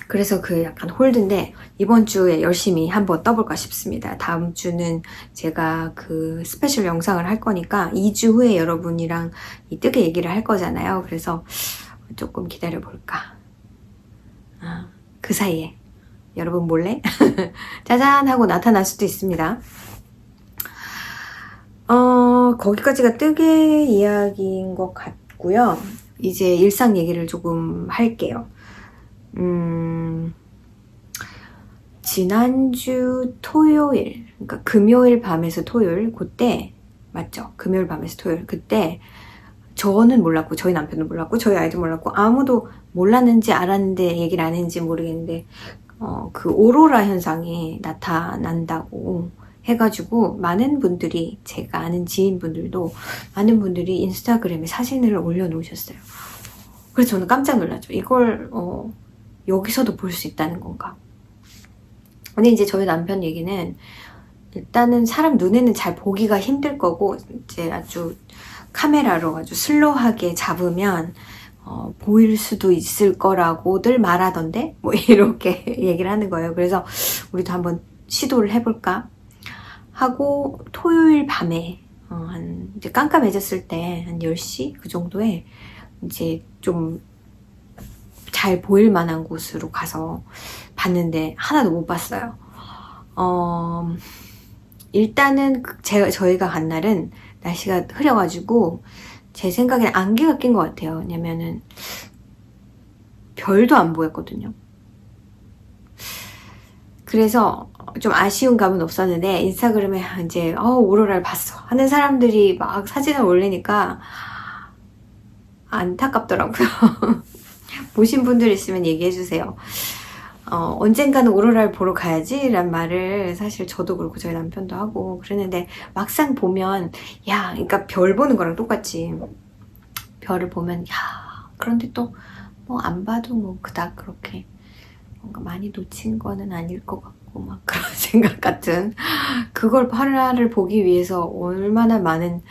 그래서 그 약간 홀드인데 이번 주에 열심히 한번 떠볼까 싶습니다. 다음 주는 제가 그 스페셜 영상을 할 거니까 2주 후에 여러분이랑 이 뜨개 얘기를 할 거잖아요. 그래서 조금 기다려볼까. 그 사이에 여러분 몰래 짜잔 하고 나타날 수도 있습니다. 거기까지가 뜨개 이야기인 것 같고요. 이제 일상 얘기를 조금 할게요. 지난주 토요일, 그러니까 금요일 밤에서 토요일, 그때 맞죠? 금요일 밤에서 토요일, 그때 저는 몰랐고 저희 남편은 몰랐고 저희 아이도 몰랐고 아무도 몰랐는지 알았는데 얘기를 안 했는지 모르겠는데 그 오로라 현상이 나타난다고 해가지고 많은 분들이, 제가 아는 지인분들도 많은 분들이 인스타그램에 사진을 올려놓으셨어요. 그래서 저는 깜짝 놀랐죠. 이걸 여기서도 볼 수 있다는 건가. 근데 이제 저희 남편 얘기는 일단은 사람 눈에는 잘 보기가 힘들 거고, 이제 아주 카메라로 아주 슬로우하게 잡으면 보일 수도 있을 거라고들 말하던데, 뭐 이렇게 얘기를 하는 거예요. 그래서 우리도 한번 시도를 해볼까 하고, 토요일 밤에 한 이제 깜깜해졌을 때 한 10시 그 정도에 이제 좀 잘 보일 만한 곳으로 가서 봤는데 하나도 못 봤어요. 일단은 저희가 간 날은 날씨가 흐려가지고 제 생각엔 안개가 낀 것 같아요. 왜냐면은 별도 안 보였거든요. 그래서 좀 아쉬운 감은 없었는데, 인스타그램에 이제 오로라를 봤어 하는 사람들이 막 사진을 올리니까 안타깝더라고요. 보신 분들 있으면 얘기해주세요. 언젠가는 오로라를 보러 가야지 라는 말을 사실 저도 그렇고 저희 남편도 하고 그랬는데, 막상 보면 그러니까 별 보는 거랑 똑같지. 별을 보면 그런데 또 뭐 안 봐도 뭐 그닥 그렇게 뭔가 많이 놓친 거는 아닐 것 같고, 막 그런 생각 같은, 그걸 하나를 보기 위해서 얼마나 많은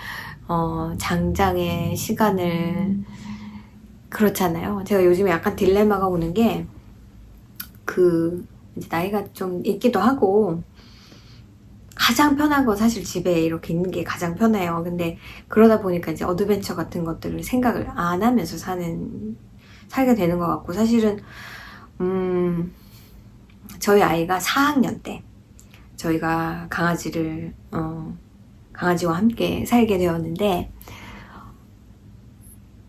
장장의 시간을, 그렇잖아요. 제가 요즘에 약간 딜레마가 오는 게, 이제 나이가 좀 있기도 하고, 가장 편한 거 사실 집에 이렇게 있는 게 가장 편해요. 근데 그러다 보니까 이제 어드벤처 같은 것들을 생각을 안 하면서 살게 되는 것 같고, 사실은 저희 아이가 4학년 때 저희가 강아지와 함께 살게 되었는데,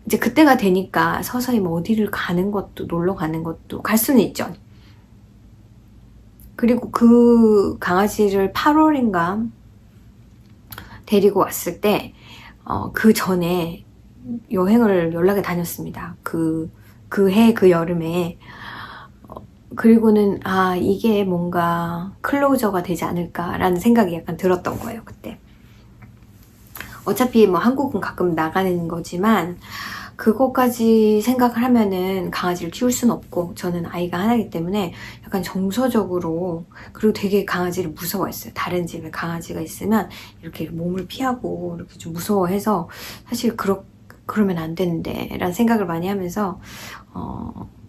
이제 그때가 되니까 서서히 뭐 어디를 가는 것도, 놀러 가는 것도 갈 수는 있죠. 그리고 그 강아지를 8월인가 데리고 왔을 때, 그 전에 여행을 연락에 다녔습니다. 그 여름에. 그리고는 이게 뭔가 클로저가 되지 않을까라는 생각이 약간 들었던 거예요, 그때. 어차피 뭐 한국은 가끔 나가는 거지만 그것까지 생각을 하면은 강아지를 키울 수는 없고, 저는 아이가 하나이기 때문에 약간 정서적으로, 그리고 되게 강아지를 무서워했어요. 다른 집에 강아지가 있으면 이렇게 몸을 피하고 이렇게 좀 무서워해서, 사실 그러면 안 되는데 라는 생각을 많이 하면서,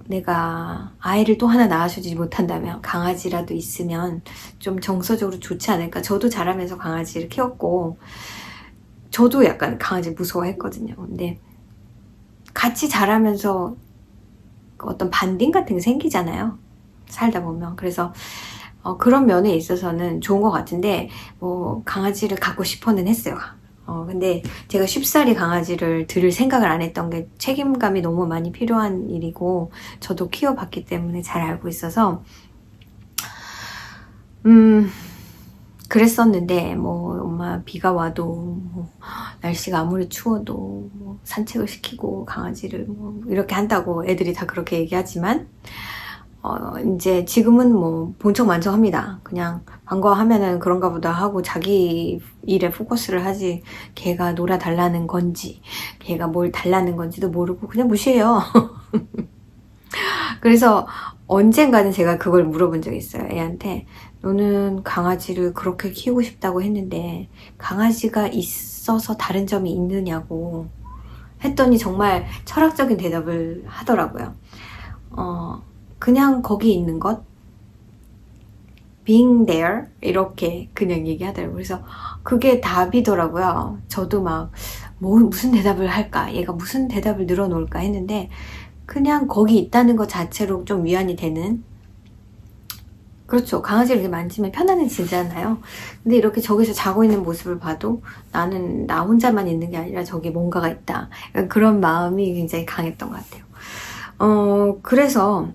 내가 아이를 또 하나 낳아주지 못한다면 강아지라도 있으면 좀 정서적으로 좋지 않을까. 저도 자라면서 강아지를 키웠고, 저도 약간 강아지 무서워했거든요. 근데 같이 자라면서 어떤 반딩 같은 게 생기잖아요, 살다 보면. 그래서 그런 면에 있어서는 좋은 것 같은데, 뭐 강아지를 갖고 싶어는 했어요. 근데 제가 쉽사리 강아지를 들을 생각을 안 했던 게, 책임감이 너무 많이 필요한 일이고, 저도 키워봤기 때문에 잘 알고 있어서 그랬었는데, 뭐 엄마 비가 와도, 뭐 날씨가 아무리 추워도 뭐 산책을 시키고 강아지를 뭐 이렇게 한다고 애들이 다 그렇게 얘기하지만, 이제 지금은 뭐 본척만척합니다. 그냥 반가워하면은 그런가 보다 하고 자기 일에 포커스를 하지, 걔가 놀아달라는 건지 걔가 뭘 달라는 건지도 모르고 그냥 무시해요. 그래서 언젠가는 제가 그걸 물어본 적이 있어요, 애한테. 너는 강아지를 그렇게 키우고 싶다고 했는데 강아지가 있어서 다른 점이 있느냐고 했더니 정말 철학적인 대답을 하더라고요. 그냥 거기 있는 것, being there, 이렇게 그냥 얘기하더라고요. 그래서 그게 답이더라고요. 저도 막 무슨 대답을 할까, 얘가 무슨 대답을 늘어놓을까 했는데, 그냥 거기 있다는 것 자체로 좀 위안이 되는. 그렇죠. 강아지를 이렇게 만지면 편안해지잖아요. 근데 이렇게 저기서 자고 있는 모습을 봐도 나는 나 혼자만 있는 게 아니라 저기 뭔가가 있다, 그런 마음이 굉장히 강했던 것 같아요. 그래서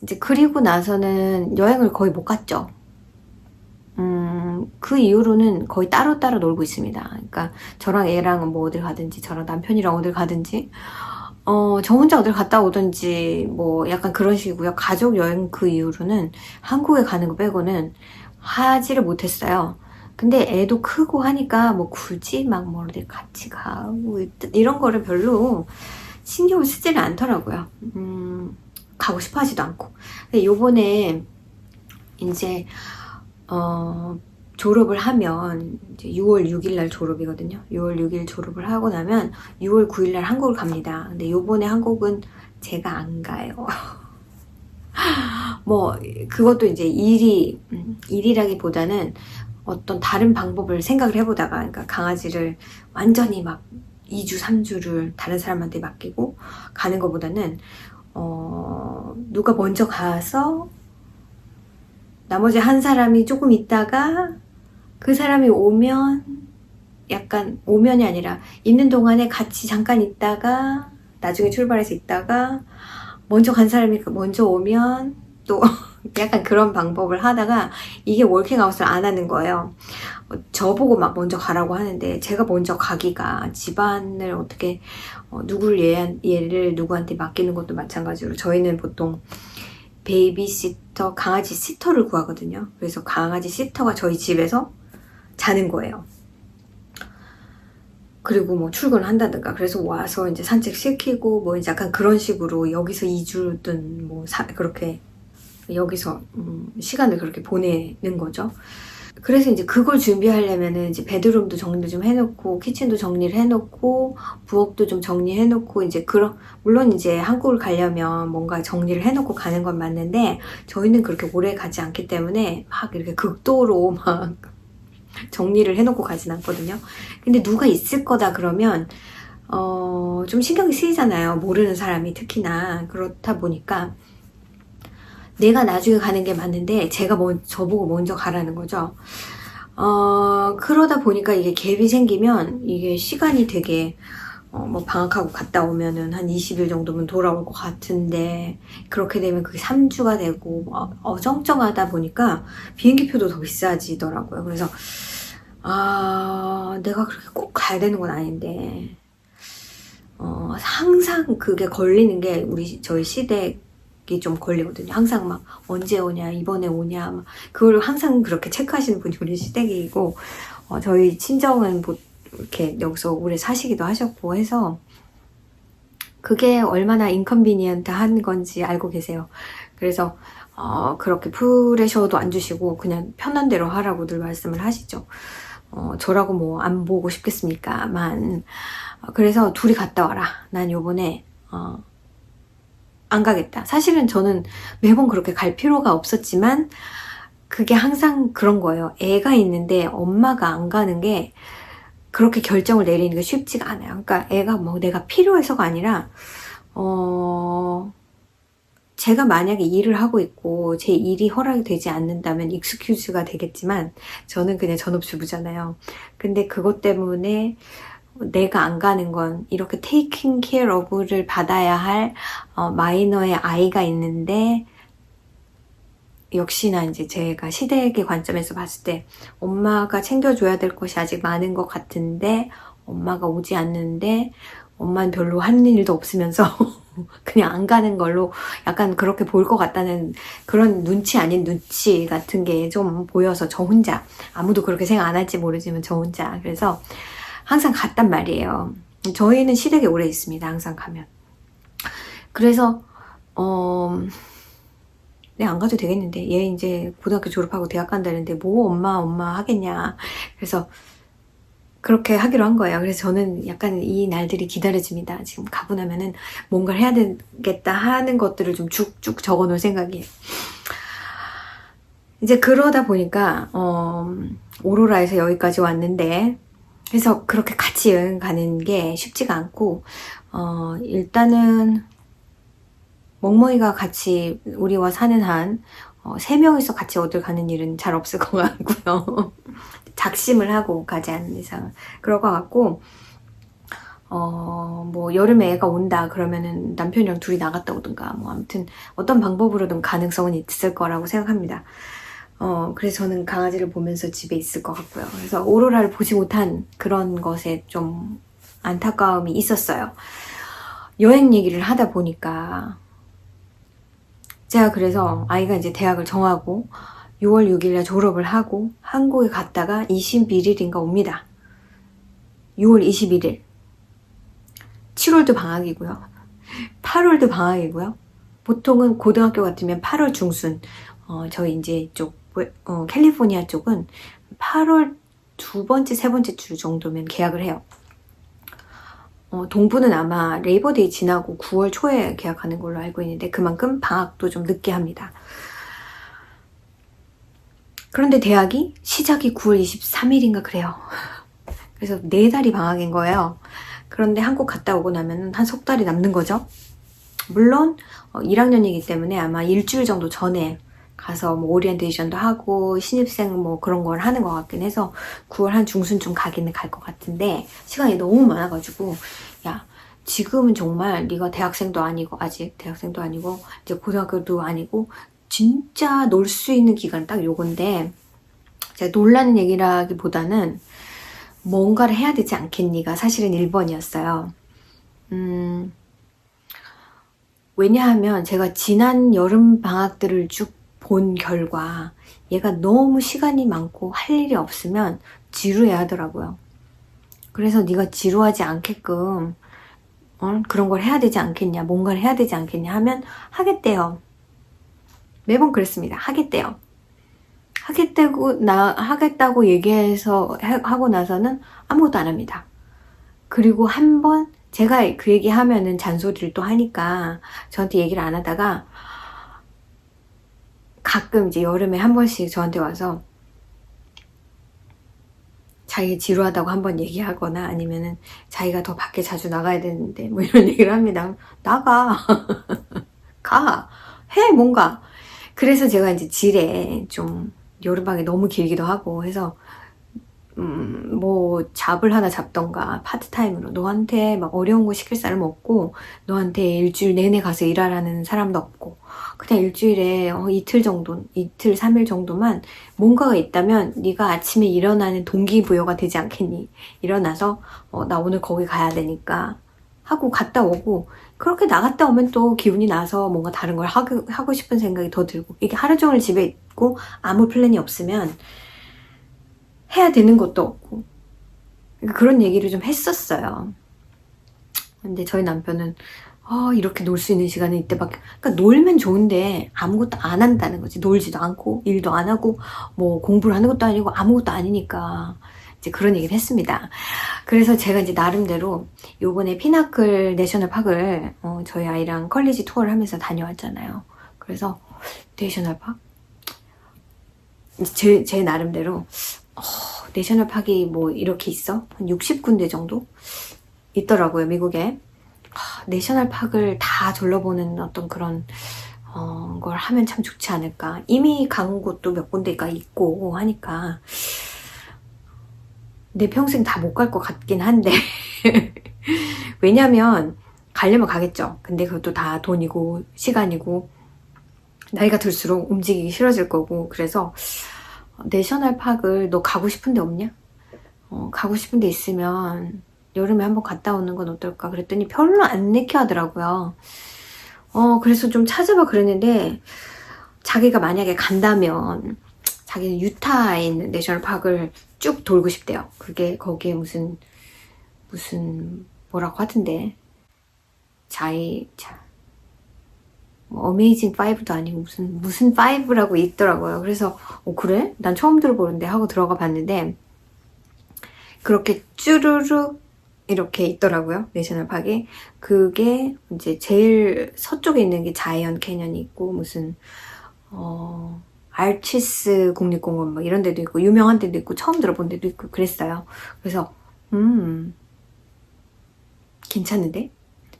이제 그리고 나서는 여행을 거의 못 갔죠. 그 이후로는 거의 따로따로 놀고 있습니다. 그러니까 저랑 애랑 뭐 어딜 가든지, 저랑 남편이랑 어딜 가든지, 저 혼자 어딜 갔다 오든지 뭐 약간 그런 식이고요. 가족 여행 그 이후로는 한국에 가는 거 빼고는 하지를 못했어요. 근데 애도 크고 하니까 뭐 굳이 막 뭐 어디 같이 가고 이런 거를 별로 신경을 쓰지는 않더라고요. 가고 싶어 하지도 않고. 근데 요번에 이제 졸업을 하면 이제 6월 6일 날 졸업이거든요. 6월 6일 졸업을 하고 나면 6월 9일 날 한국을 갑니다. 근데 요번에 한국은 제가 안 가요. 뭐 그것도 이제 일이라기보다는 어떤 다른 방법을 생각을 해보다가, 그러니까 강아지를 완전히 막 2주 3주를 다른 사람한테 맡기고 가는 것보다는 누가 먼저 가서 나머지 한 사람이 조금 있다가 그 사람이 오면, 약간 오면이 아니라 있는 동안에 같이 잠깐 있다가 나중에 출발해서 있다가 먼저 간 사람이 먼저 오면 또 약간 그런 방법을 하다가 이게 워킹아웃을 안 하는 거예요. 저보고 막 먼저 가라고 하는데 제가 먼저 가기가, 집안을 어떻게 얘를 누구한테 맡기는 것도 마찬가지로 저희는 보통 베이비시터, 강아지 시터를 구하거든요. 그래서 강아지 시터가 저희 집에서 자는 거예요. 그리고 뭐 출근을 한다든가, 그래서 와서 이제 산책시키고 뭐 이제 약간 그런 식으로 여기서 2주든 뭐 그렇게 여기서 시간을 그렇게 보내는 거죠. 그래서 이제 그걸 준비하려면은 이제 베드룸도 정리도 좀 해놓고 키친도 정리를 해놓고 부엌도 좀 정리해놓고, 이제 물론 이제 한국을 가려면 뭔가 정리를 해놓고 가는 건 맞는데 저희는 그렇게 오래 가지 않기 때문에 막 이렇게 극도로 막 정리를 해놓고 가진 않거든요. 근데 누가 있을 거다 그러면 좀 신경이 쓰이잖아요. 모르는 사람이 특히나. 그렇다 보니까 내가 나중에 가는 게 맞는데 제가 저보고 먼저 가라는 거죠. 그러다 보니까 이게 갭이 생기면 이게 시간이 되게 뭐 방학하고 갔다 오면은 한 20일 정도면 돌아올 것 같은데, 그렇게 되면 그게 3주가 되고 어정쩡하다 보니까 비행기표도 더 비싸지더라고요. 그래서 내가 그렇게 꼭 가야 되는 건 아닌데 항상 그게 걸리는 게 저희 시댁이 좀 걸리거든요. 항상 막 언제 오냐, 이번에 오냐, 막 그걸 항상 그렇게 체크하시는 분이 우리 시댁이고, 저희 친정은 뭐 이렇게 여기서 오래 사시기도 하셨고 해서 그게 얼마나 인컨비니언트한 건지 알고 계세요. 그래서 그렇게 프레셔도 안 주시고 그냥 편한 대로 하라고 늘 말씀을 하시죠. 저라고 뭐 안 보고 싶겠습니까만. 그래서 둘이 갔다 와라. 난 요번에 안 가겠다. 사실은 저는 매번 그렇게 갈 필요가 없었지만 그게 항상 그런 거예요. 애가 있는데 엄마가 안 가는 게 그렇게 결정을 내리는 게 쉽지가 않아요. 그러니까 애가 뭐 내가 필요해서가 아니라 제가 만약에 일을 하고 있고 제 일이 허락이 되지 않는다면 익스큐즈가 되겠지만 저는 그냥 전업주부잖아요. 근데 그것 때문에 내가 안 가는 건, 이렇게 taking care of를 받아야 할 마이너의 아이가 있는데, 역시나 이제 제가 시댁의 관점에서 봤을 때 엄마가 챙겨줘야 될 것이 아직 많은 것 같은데 엄마가 오지 않는데 엄마는 별로 하는 일도 없으면서 그냥 안 가는 걸로 약간 그렇게 보일 것 같다는 그런 눈치 아닌 눈치 같은 게 좀 보여서, 저 혼자, 아무도 그렇게 생각 안 할지 모르지만 저 혼자 그래서 항상 갔단 말이에요. 저희는 시댁에 오래 있습니다. 항상 가면. 그래서 네, 안 가도 되겠는데 얘 이제 고등학교 졸업하고 대학 간다는데 뭐 엄마 하겠냐. 그래서 그렇게 하기로 한 거예요. 그래서 저는 약간 이 날들이 기다려집니다. 지금 가고 나면은 뭔가를 해야 되겠다 하는 것들을 좀 쭉쭉 적어 놓을 생각이에요. 이제 그러다 보니까 오로라에서 여기까지 왔는데, 그래서 그렇게 같이 여행 가는 게 쉽지가 않고, 일단은 멍멍이가 같이 우리와 사는 한 3명이서 같이 어딜 가는 일은 잘 없을 것 같고요. 작심을 하고 가지 않는 이상 그럴 것 같고, 뭐 여름에 애가 온다 그러면은 남편이랑 둘이 나갔다 오든가 뭐 아무튼 어떤 방법으로든 가능성은 있을 거라고 생각합니다. 그래서 저는 강아지를 보면서 집에 있을 것 같고요. 그래서 오로라를 보지 못한 그런 것에 좀 안타까움이 있었어요. 여행 얘기를 하다 보니까 제가 그래서 아이가 이제 대학을 정하고 6월 6일에 졸업을 하고 한국에 갔다가 21일인가 옵니다. 6월 21일. 7월도 방학이고요. 8월도 방학이고요. 보통은 고등학교 같으면 8월 중순, 저희 이제 이쪽, 캘리포니아 쪽은 8월 두 번째, 세 번째 주 정도면 개학을 해요. 동부는 아마 레이버데이 지나고 9월 초에 개학하는 걸로 알고 있는데 그만큼 방학도 좀 늦게 합니다. 그런데 대학이 시작이 9월 23일인가 그래요. 그래서 4달이 방학인 거예요. 그런데 한국 갔다 오고 나면 한 석 달이 남는 거죠. 물론 1학년이기 때문에 아마 일주일 정도 전에 가서 뭐 오리엔테이션도 하고 신입생 뭐 그런 걸 하는 것 같긴 해서 9월 한 중순쯤 가기는 갈 것 같은데 시간이 너무 많아가지고 야 지금은 정말 네가 대학생도 아니고 아직 대학생도 아니고 이제 고등학교도 아니고 진짜 놀 수 있는 기간은 딱 요건데 제가 놀라는 얘기라기보다는 뭔가를 해야 되지 않겠니가 사실은 1번이었어요. 왜냐하면 제가 지난 여름 방학들을 쭉 본 결과 얘가 너무 시간이 많고 할 일이 없으면 지루해 하더라고요. 그래서 네가 지루하지 않게끔 그런 걸 해야 되지 않겠냐, 뭔가를 해야 되지 않겠냐 하면 하겠대요. 매번 그랬습니다. 하겠대요. 하겠다고 얘기해서 하고 나서는 아무것도 안 합니다. 그리고 한 번 제가 그 얘기 하면은 잔소리를 또 하니까 저한테 얘기를 안 하다가 가끔 이제 여름에 한 번씩 저한테 와서 자기 지루하다고 한 번 얘기하거나 아니면은 자기가 더 밖에 자주 나가야 되는데 뭐 이런 얘기를 합니다. 나가. 가. 해 뭔가. 그래서 제가 이제 지레 좀 여름방학이 너무 길기도 하고 해서 뭐 잡을 하나 잡던가 파트타임으로 너한테 막 어려운 거 시킬 사람 없고 너한테 일주일 내내 가서 일하라는 사람도 없고 그냥 일주일에 이틀 정도, 이틀 3일 정도만 뭔가가 있다면 네가 아침에 일어나는 동기부여가 되지 않겠니? 일어나서 나 오늘 거기 가야 되니까 하고 갔다 오고 그렇게 나갔다 오면 또 기분이 나서 뭔가 다른 걸 하고 싶은 생각이 더 들고 이게 하루 종일 집에 있고 아무 플랜이 없으면 해야 되는 것도 없고 그런 얘기를 좀 했었어요. 근데 저희 남편은 이렇게 놀 수 있는 시간은 이때밖에 그러니까 놀면 좋은데 아무것도 안 한다는 거지. 놀지도 않고 일도 안 하고 뭐 공부를 하는 것도 아니고 아무것도 아니니까 이제 그런 얘기를 했습니다. 그래서 제가 이제 나름대로 요번에 피나클 내셔널 파크를 저희 아이랑 컬리지 투어를 하면서 다녀왔잖아요. 그래서 내셔널 파크 제 나름대로 내셔널 파크이 뭐 이렇게 있어? 한 60군데 정도 있더라고요, 미국에. 내셔널 파크를 다 둘러보는 어떤 그런 걸 하면 참 좋지 않을까. 이미 간 곳도 몇 군데가 있고 하니까 내 평생 다 못 갈 것 같긴 한데 왜냐면 가려면 가겠죠. 근데 그것도 다 돈이고 시간이고 나이가 들수록 움직이기 싫어질 거고 그래서 내셔널 파크를 너 가고 싶은 데 없냐? 가고 싶은 데 있으면 여름에 한번 갔다 오는 건 어떨까? 그랬더니 별로 안 내켜 하더라고요. 그래서 좀 찾아봐 그랬는데 자기가 만약에 간다면 자기는 유타에 있는 내셔널 파크를 쭉 돌고 싶대요. 그게 거기에 무슨 뭐라고 하던데 뭐 어메이징 5도 아니고 무슨 5라고 있더라고요. 그래서 그래? 난 처음 들어보는데 하고 들어가 봤는데 그렇게 쭈루룩 이렇게 있더라고요. 내셔널 파크에. 그게 이제 제일 서쪽에 있는 게 자이언트 캐년이 있고 무슨 알치스 국립공원 뭐 이런 데도 있고 유명한 데도 있고 처음 들어본 데도 있고 그랬어요. 그래서 괜찮은데?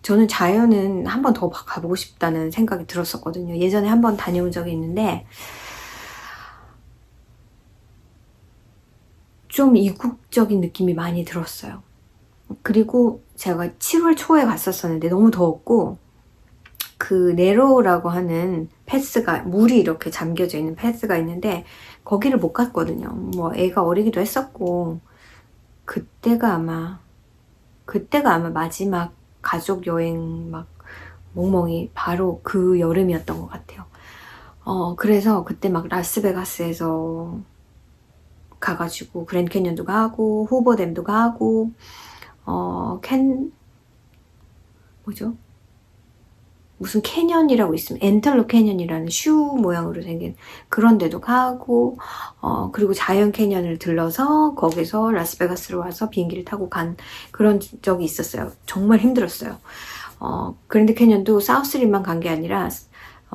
저는 자연은 한 번 더 가보고 싶다는 생각이 들었었거든요. 예전에 한 번 다녀온 적이 있는데 좀 이국적인 느낌이 많이 들었어요. 그리고 제가 7월 초에 갔었었는데 너무 더웠고 그 네로라고 하는 패스가 물이 이렇게 잠겨져 있는 패스가 있는데 거기를 못 갔거든요. 뭐 애가 어리기도 했었고 그때가 아마 마지막 가족 여행 막 멍멍이 바로 그 여름이었던 것 같아요. 그래서 그때 막 라스베가스에서 가가지고 그랜드 캐년도 가고 후버댐도 가고 뭐죠? 무슨 캐년이라고 있으면 엔텔로 캐년이라는 슈 모양으로 생긴 그런 데도 가고 그리고 자이언 캐년을 들러서 거기서 라스베가스로 와서 비행기를 타고 간 그런 적이 있었어요. 정말 힘들었어요. 그랜드 캐년도 사우스림만 간 게 아니라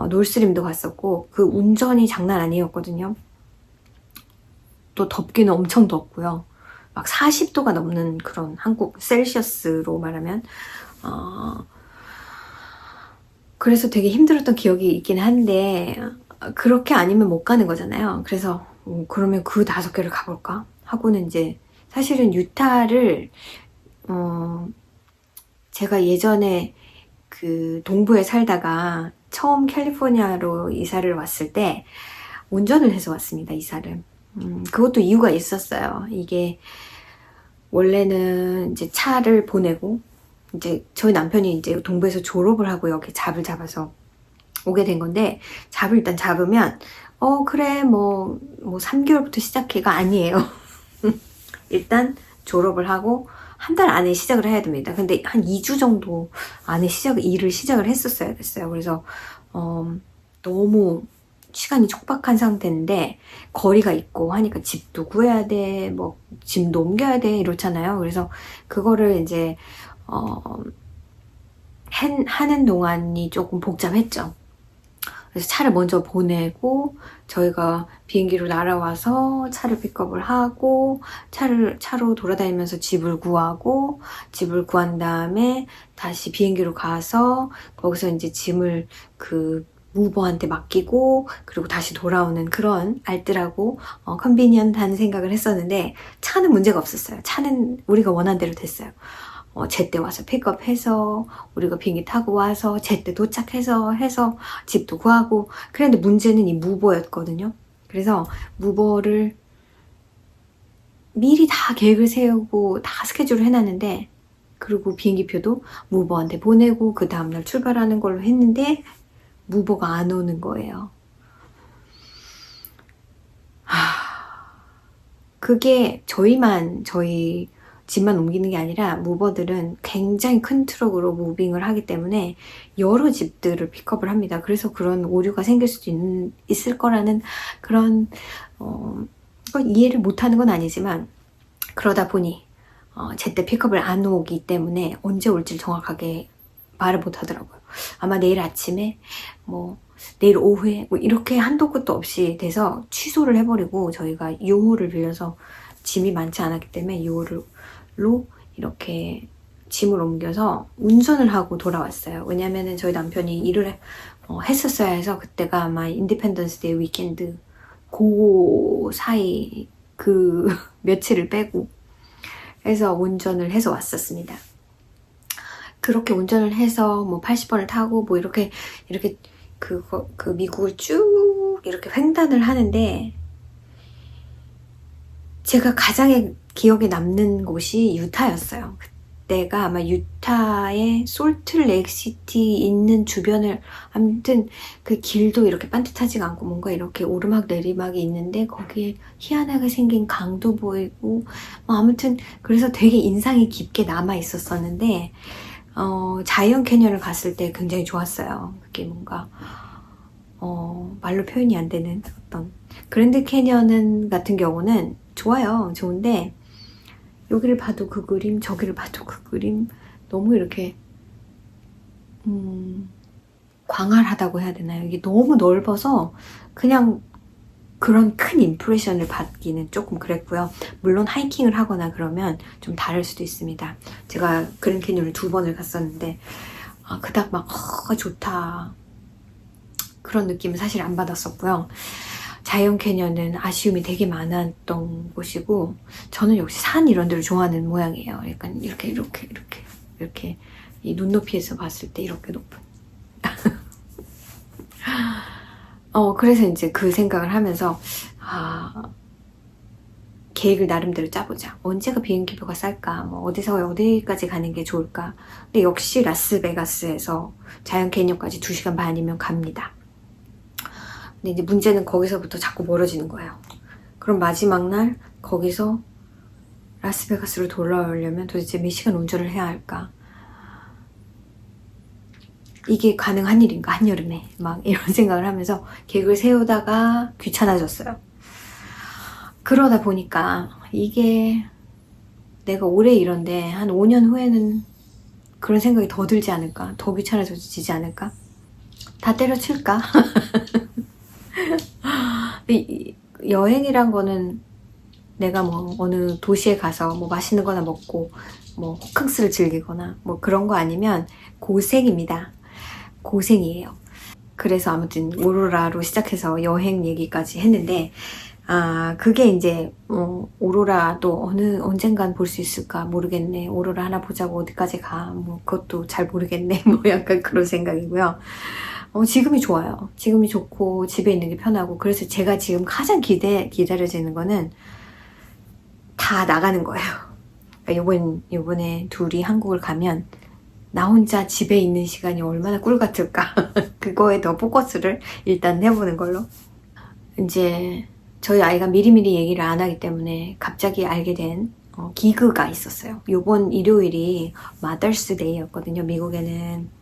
노스림도 갔었고 그 운전이 장난 아니었거든요. 또 덥기는 엄청 덥고요. 막 40도가 넘는 그런 한국 셀시어스로 말하면 그래서 되게 힘들었던 기억이 있긴 한데 그렇게 아니면 못 가는 거잖아요. 그래서 그러면 그 5개를 가볼까 하고는 이제 사실은 유타를 제가 예전에 그 동부에 살다가 처음 캘리포니아로 이사를 왔을 때 운전을 해서 왔습니다. 이사를. 그것도 이유가 있었어요. 이게 원래는 이제 차를 보내고 이제 저희 남편이 이제 동부에서 졸업을 하고 여기 잡을 잡아서 오게 된 건데 잡을 일단 잡으면 그래 뭐 3개월부터 시작해가 아니에요. 일단 졸업을 하고 한 달 안에 시작을 해야 됩니다. 근데 한 2주 정도 안에 일을 시작을 했었어야 됐어요. 그래서 너무 시간이 촉박한 상태인데 거리가 있고 하니까 집도 구해야 돼, 뭐 짐도 옮겨야 돼 이렇잖아요. 그래서 그거를 이제 하는 동안이 조금 복잡했죠. 그래서 차를 먼저 보내고 저희가 비행기로 날아와서 차를 픽업을 하고 차로 돌아다니면서 집을 구한 다음에 다시 비행기로 가서 거기서 이제 짐을 그 무버한테 맡기고 그리고 다시 돌아오는 그런 알뜰하고 컨비니언트한 생각을 했었는데 차는 문제가 없었어요. 차는 우리가 원한 대로 됐어요. 제때 와서 픽업해서 우리가 비행기 타고 와서 제때 도착해서 해서 집도 구하고 그런데 문제는 이 무버였거든요. 그래서 무버를 미리 다 계획을 세우고 다 스케줄을 해놨는데 그리고 비행기표도 무버한테 보내고 그 다음날 출발하는 걸로 했는데 무버가 안 오는 거예요. 그게 저희 집만 옮기는 게 아니라 무버들은 굉장히 큰 트럭으로 무빙을 하기 때문에 여러 집들을 픽업을 합니다. 그래서 그런 오류가 생길 수도 있을 거라는 그런 이해를 못하는 건 아니지만 그러다 보니 제때 픽업을 안 오기 때문에 언제 올지 정확하게 말을 못 하더라고요. 아마 내일 아침에 뭐 내일 오후에 뭐 이렇게 한도 끝도 없이 돼서 취소를 해버리고 저희가 6호를 빌려서 짐이 많지 않았기 때문에 6호로 이렇게 짐을 옮겨서 운전을 하고 돌아왔어요. 왜냐면은 저희 남편이 일을 했었어야 해서 그때가 아마 인디펜던스 데이 위켄드 그 사이 그 며칠을 빼고 해서 운전을 해서 왔었습니다. 그렇게 운전을 해서 뭐 80번을 타고 뭐 이렇게 그 미국을 쭉 이렇게 횡단을 하는데 제가 가장 기억에 남는 곳이 유타였어요. 그때가 아마 유타의 솔트레이크시티 있는 주변을 아무튼 그 길도 이렇게 반듯하지가 않고 뭔가 이렇게 오르막 내리막이 있는데 거기에 희한하게 생긴 강도 보이고 아무튼 그래서 되게 인상이 깊게 남아 있었었는데 자이언 캐년을 갔을 때 굉장히 좋았어요. 그게 뭔가 말로 표현이 안 되는 어떤 그랜드 캐년은 같은 경우는 좋아요. 좋은데 여기를 봐도 그 그림 저기를 봐도 그 그림 너무 이렇게 광활하다고 해야 되나요? 이게 너무 넓어서 그냥 그런 큰 임프레션을 받기는 조금 그랬고요. 물론 하이킹을 하거나 그러면 좀 다를 수도 있습니다. 제가 그랜드 캐년을 2번을 갔었는데 그닥 막 좋다 그런 느낌은 사실 안 받았었고요. 자이언 캐년은 아쉬움이 되게 많았던 곳이고 저는 역시 산 이런 데를 좋아하는 모양이에요. 약간 이렇게 이 눈높이에서 봤을 때 이렇게 높은 그래서 이제 그 생각을 하면서 계획을 나름대로 짜보자. 언제가 비행기표가 쌀까? 뭐 어디서 어디까지 가는 게 좋을까? 근데 역시 라스베가스에서 자연캐니언까지 2시간 반이면 갑니다. 근데 이제 문제는 거기서부터 자꾸 멀어지는 거예요. 그럼 마지막 날 거기서 라스베가스로 돌아오려면 도대체 몇 시간 운전을 해야 할까? 이게 가능한 일인가? 한여름에 막 이런 생각을 하면서 계획을 세우다가 귀찮아졌어요. 그러다 보니까 이게 내가 올해 이런데 한 5년 후에는 그런 생각이 더 들지 않을까? 더 귀찮아지지 않을까? 다 때려칠까? 여행이란 거는 내가 뭐 어느 도시에 가서 뭐 맛있는 거나 먹고 뭐 호캉스를 즐기거나 뭐 그런 거 아니면 고생입니다. 고생이에요. 그래서 아무튼 오로라로 시작해서 여행 얘기까지 했는데 그게 이제 오로라도 언젠간 볼 수 있을까 모르겠네. 오로라 하나 보자고 어디까지 가. 뭐 그것도 잘 모르겠네. 뭐 약간 그런 생각이고요. 지금이 좋아요. 지금이 좋고 집에 있는 게 편하고 그래서 제가 지금 가장 기다려지는 거는 다 나가는 거예요. 그러니까 요번에 둘이 한국을 가면 나 혼자 집에 있는 시간이 얼마나 꿀 같을까. 그거에 더 포커스를 일단 해보는 걸로. 이제 저희 아이가 미리미리 얘기를 안 하기 때문에 갑자기 알게 된 기그가 있었어요. 요번 일요일이 마더스데이였거든요. 미국에는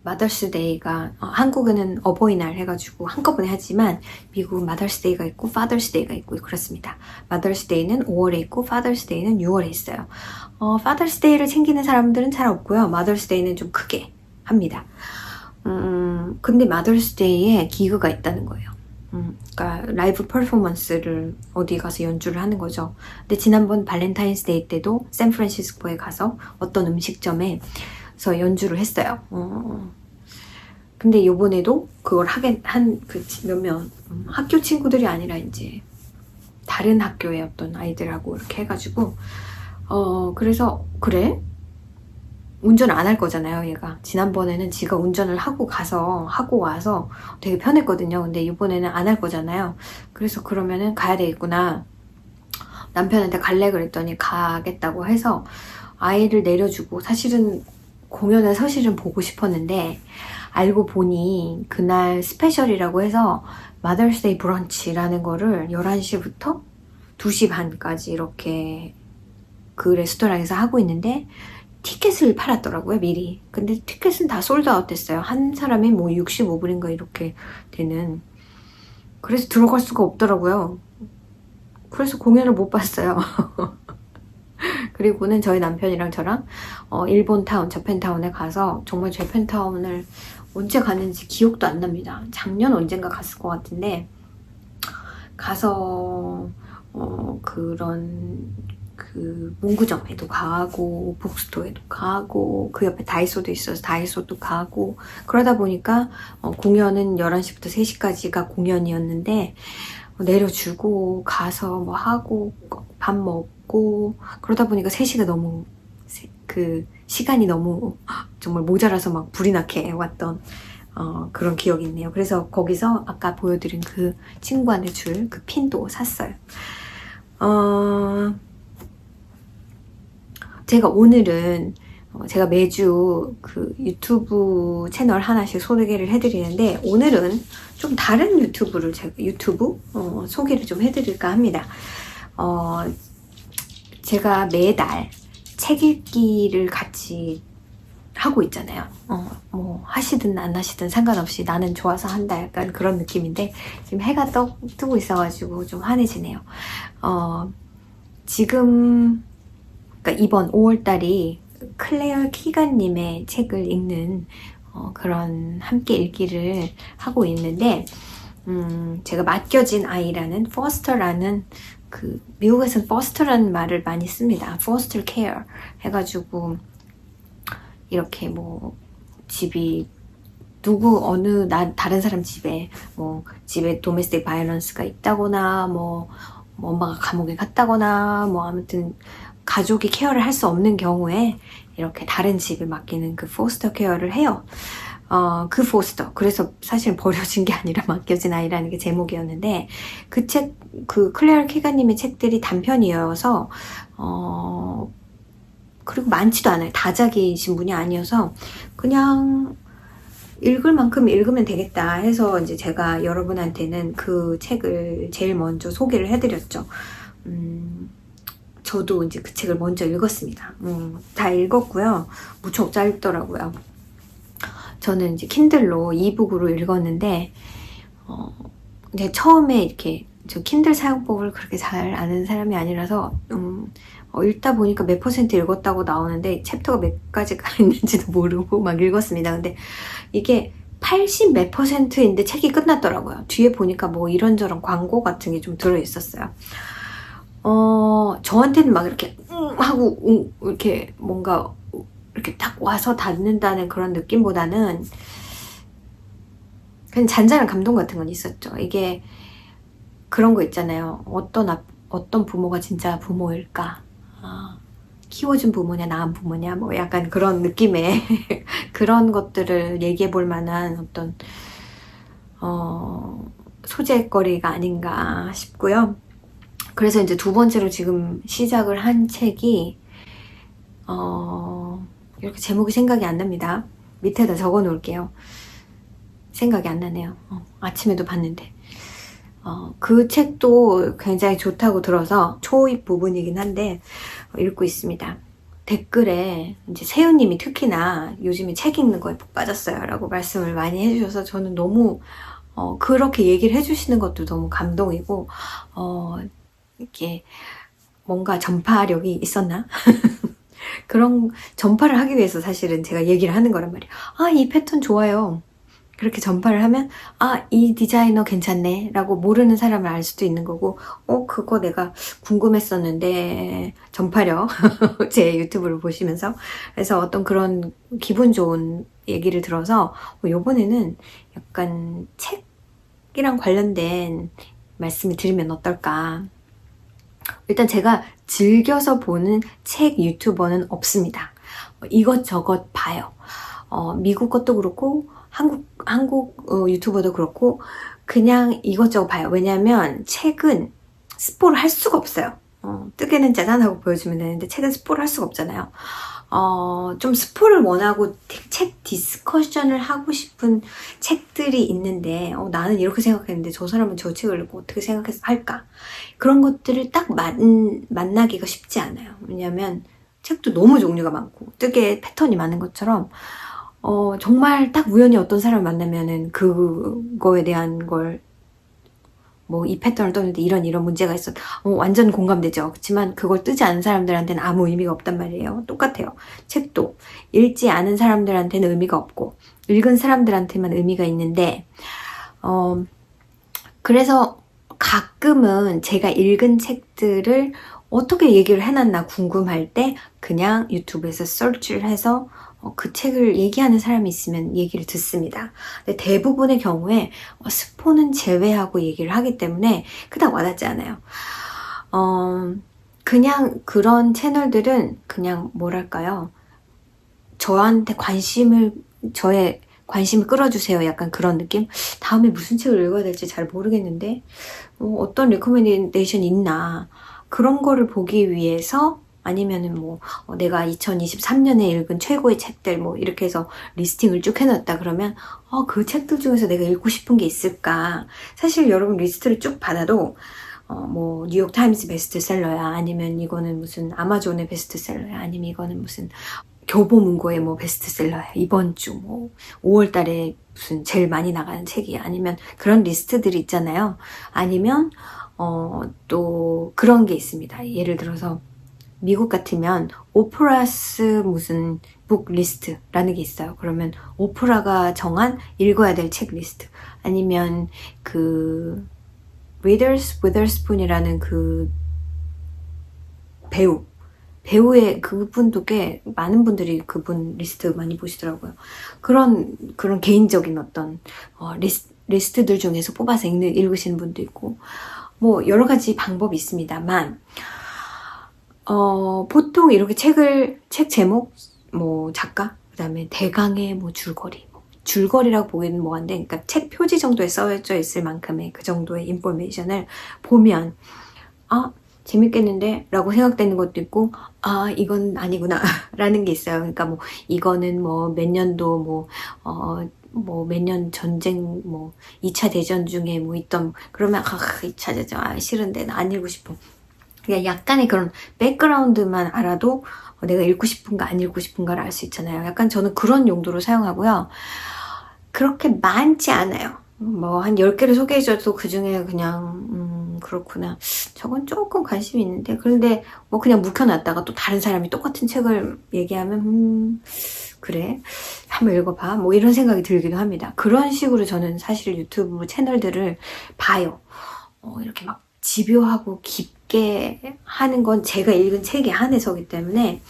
마더스데이가 한국에는 어버이날 해가지고 한꺼번에 하지만 미국은 마더스데이가 있고 파더스데이가 있고 그렇습니다. 마더스데이는 5월에 있고 파더스데이는 6월에 있어요. 파더스데이를 챙기는 사람들은 잘 없고요. 마더스데이는 좀 크게 합니다. 근데 마더스데이에 기그가 있다는 거예요. 그러니까 라이브 퍼포먼스를 어디 가서 연주를 하는 거죠. 근데 지난번 발렌타인스데이 때도 샌프란시스코에 가서 어떤 음식점에서 연주를 했어요. 근데 요번에도 그걸 그 몇몇 학교 친구들이 아니라 이제 다른 학교의 어떤 아이들하고 이렇게 해가지고 그래서 그래? 운전을 안 할 거잖아요, 얘가. 지난번에는 지가 운전을 하고 와서 되게 편했거든요. 근데 이번에는 안 할 거잖아요. 그래서 그러면은 가야 되겠구나. 남편한테 갈래 그랬더니 가겠다고 해서 아이를 내려주고 사실은 공연을 사실은 보고 싶었는데 알고 보니 그날 스페셜이라고 해서 마더스데이 브런치라는 거를 11시부터 2시 반까지 이렇게 그 레스토랑에서 하고 있는데 티켓을 팔았더라고요, 미리. 근데 티켓은 다 솔드아웃 됐어요. 한 사람이 뭐 65불인가 이렇게 되는. 그래서 들어갈 수가 없더라고요. 그래서 공연을 못 봤어요. 그리고는 저희 남편이랑 저랑 일본 타운, 저펜타운에 가서 정말 저펜타운을 언제 갔는지 기억도 안 납니다. 작년 언젠가 갔을 것 같은데 가서 그런 그 문구점에도 가고 북스토어에도 가고 그 옆에 다이소도 있어서 다이소도 가고 그러다 보니까 공연은 11시부터 3시까지가 공연이었는데 내려주고 가서 뭐 하고 밥 먹고 그러다 보니까 3시가 너무 그 시간이 너무 정말 모자라서 막 불이 나게 왔던 그런 기억이 있네요. 그래서 거기서 아까 보여드린 그 친구한테 줄 그 핀도 샀어요. 제가 오늘은 제가 매주 그 유튜브 채널 하나씩 소개를 해드리는데 오늘은 좀 다른 유튜브 소개를 좀 해드릴까 합니다. 제가 매달 책 읽기를 같이 하고 있잖아요. 뭐 하시든 안 하시든 상관없이 나는 좋아서 한다 약간 그런 느낌인데 지금 해가 뜨고 있어가지고 좀 환해지네요. 지금 그러니까 이번 5월달이 클레어 키간님의 책을 읽는 그런 함께 읽기를 하고 있는데 제가 맡겨진 아이라는 포스터라는 그 미국에서는 포스터라는 말을 많이 씁니다. 포스터 케어 해가지고 이렇게 뭐 집이 다른 사람 집에 집에 도메스틱 바이올런스가 있다거나 뭐 엄마가 감옥에 갔다거나 뭐 아무튼 가족이 케어를 할 수 없는 경우에 이렇게 다른 집에 맡기는 그 포스터 케어를 해요. 그 포스터. 그래서 사실 버려진 게 아니라 맡겨진 아이라는 게 제목이었는데, 그 책, 그 클레어 키가님의 책들이 단편이어서, 그리고 많지도 않아요. 다작이신 분이 아니어서, 그냥 읽을 만큼 읽으면 되겠다 해서 이제 제가 여러분한테는 그 책을 제일 먼저 소개를 해드렸죠. 저도 이제 그 책을 먼저 읽었습니다. 다 읽었고요. 무척 짧더라고요. 저는 이제 킨들로 이북으로 읽었는데, 이제 처음에 이렇게 저 킨들 사용법을 그렇게 잘 아는 사람이 아니라서, 읽다 보니까 몇 퍼센트 읽었다고 나오는데 챕터가 몇 가지가 있는지도 모르고 막 읽었습니다. 근데 이게 80 몇 퍼센트인데 책이 끝났더라고요. 뒤에 보니까 뭐 이런저런 광고 같은 게 좀 들어있었어요. 저한테는 막 이렇게 하고 이렇게 뭔가 이렇게 딱 와서 닿는다는 그런 느낌보다는 그냥 잔잔한 감동 같은 건 있었죠. 이게 그런 거 있잖아요. 어떤 부모가 진짜 부모일까? 키워준 부모냐, 낳은 부모냐, 뭐 약간 그런 느낌의 그런 것들을 얘기해 볼 만한 어떤, 소재거리가 아닌가 싶고요. 그래서 이제 두 번째로 지금 시작을 한 책이, 이렇게 제목이 생각이 안 납니다. 밑에다 적어 놓을게요. 생각이 안 나네요. 아침에도 봤는데. 그 책도 굉장히 좋다고 들어서 초입 부분이긴 한데 읽고 있습니다. 댓글에 이제 세훈님이 특히나 요즘에 책 읽는 거에 푹 빠졌어요 라고 말씀을 많이 해주셔서 저는 너무 그렇게 얘기를 해주시는 것도 너무 감동이고 이렇게 뭔가 전파력이 있었나? 그런 전파를 하기 위해서 사실은 제가 얘기를 하는 거란 말이에요. 이 패턴 좋아요. 그렇게 전파를 하면 이 디자이너 괜찮네 라고 모르는 사람을 알 수도 있는 거고 그거 내가 궁금했었는데 전파력 제 유튜브를 보시면서 그래서 어떤 그런 기분 좋은 얘기를 들어서 요번에는 약간 책이랑 관련된 말씀을 드리면 어떨까. 일단 제가 즐겨서 보는 책 유튜버는 없습니다. 이것저것 봐요. 미국 것도 그렇고 한국 유튜버도 그렇고 그냥 이것저것 봐요. 왜냐면 책은 스포를 할 수가 없어요. 뜨개는 짜잔하고 보여주면 되는데 책은 스포를 할 수가 없잖아요. 좀 스포를 원하고 책 디스커션을 하고 싶은 책들이 있는데 나는 이렇게 생각했는데 저 사람은 저 책을 읽고 어떻게 생각해서 할까? 그런 것들을 딱 만나기가 쉽지 않아요. 왜냐면 책도 너무 종류가 많고 뜨개 패턴이 많은 것처럼 정말 딱 우연히 어떤 사람을 만나면은 그거에 대한 걸 뭐 이 패턴을 떴는데 이런 문제가 있어. 완전 공감되죠. 그렇지만 그걸 뜨지 않은 사람들한테는 아무 의미가 없단 말이에요. 똑같아요. 책도 읽지 않은 사람들한테는 의미가 없고 읽은 사람들한테만 의미가 있는데 그래서 가끔은 제가 읽은 책들을 어떻게 얘기를 해놨나 궁금할 때 그냥 유튜브에서 서치를 해서 그 책을 얘기하는 사람이 있으면 얘기를 듣습니다. 근데 대부분의 경우에 스포는 제외하고 얘기를 하기 때문에 그닥 와닿지 않아요. 그냥 그런 채널들은 그냥 뭐랄까요. 저의 관심을 끌어주세요. 약간 그런 느낌? 다음에 무슨 책을 읽어야 될지 잘 모르겠는데 어떤 리커멘데이션이 있나 그런 거를 보기 위해서 아니면은 뭐 내가 2023년에 읽은 최고의 책들 뭐 이렇게 해서 리스팅을 쭉 해놨다 그러면 그 책들 중에서 내가 읽고 싶은 게 있을까. 사실 여러분 리스트를 쭉 받아도 뭐 뉴욕타임스 베스트셀러야 아니면 이거는 무슨 아마존의 베스트셀러야 아니면 이거는 무슨 교보문고의 뭐 베스트셀러야 이번 주 뭐 5월달에 무슨 제일 많이 나가는 책이야 아니면 그런 리스트들이 있잖아요. 아니면 또 그런 게 있습니다. 예를 들어서 미국 같으면 오프라스 무슨 북 리스트라는 게 있어요. 그러면 오프라가 정한 읽어야 될 책 리스트 아니면 그 리더스 위더스푼이라는 그 배우의 그분도 꽤 많은 분들이 그분 리스트 많이 보시더라고요. 그런 개인적인 어떤 리스트들 중에서 뽑아서 읽으시는 분도 있고 뭐 여러 가지 방법이 있습니다만 보통 이렇게 책 제목, 뭐 작가, 그 다음에 대강의 뭐 줄거리, 뭐 줄거리라고 보기는 뭐한데, 그러니까 책 표지 정도에 써져 있을 만큼의 그 정도의 인포메이션을 보면 재밌겠는데? 라고 생각되는 것도 있고, 이건 아니구나. 라는 게 있어요. 그러니까 뭐, 이거는 뭐, 몇 년도 몇 년 전쟁, 2차 대전 중에 있던, 그러면, 2차 대전, 싫은데, 나 안 읽고 싶어. 그냥 약간의 그런 백그라운드만 알아도 내가 읽고 싶은가 안 읽고 싶은가를 알 수 있잖아요. 약간 저는 그런 용도로 사용하고요. 그렇게 많지 않아요. 한 10개를 소개해줘도 그 중에 그냥, 그렇구나. 저건 조금 관심이 있는데. 그런데 그냥 묵혀놨다가 또 다른 사람이 똑같은 책을 얘기하면, 그래. 한번 읽어봐. 이런 생각이 들기도 합니다. 그런 식으로 저는 사실 유튜브 채널들을 봐요. 이렇게 막 집요하고 깊게 하는 건 제가 읽은 책에 한해서기 때문에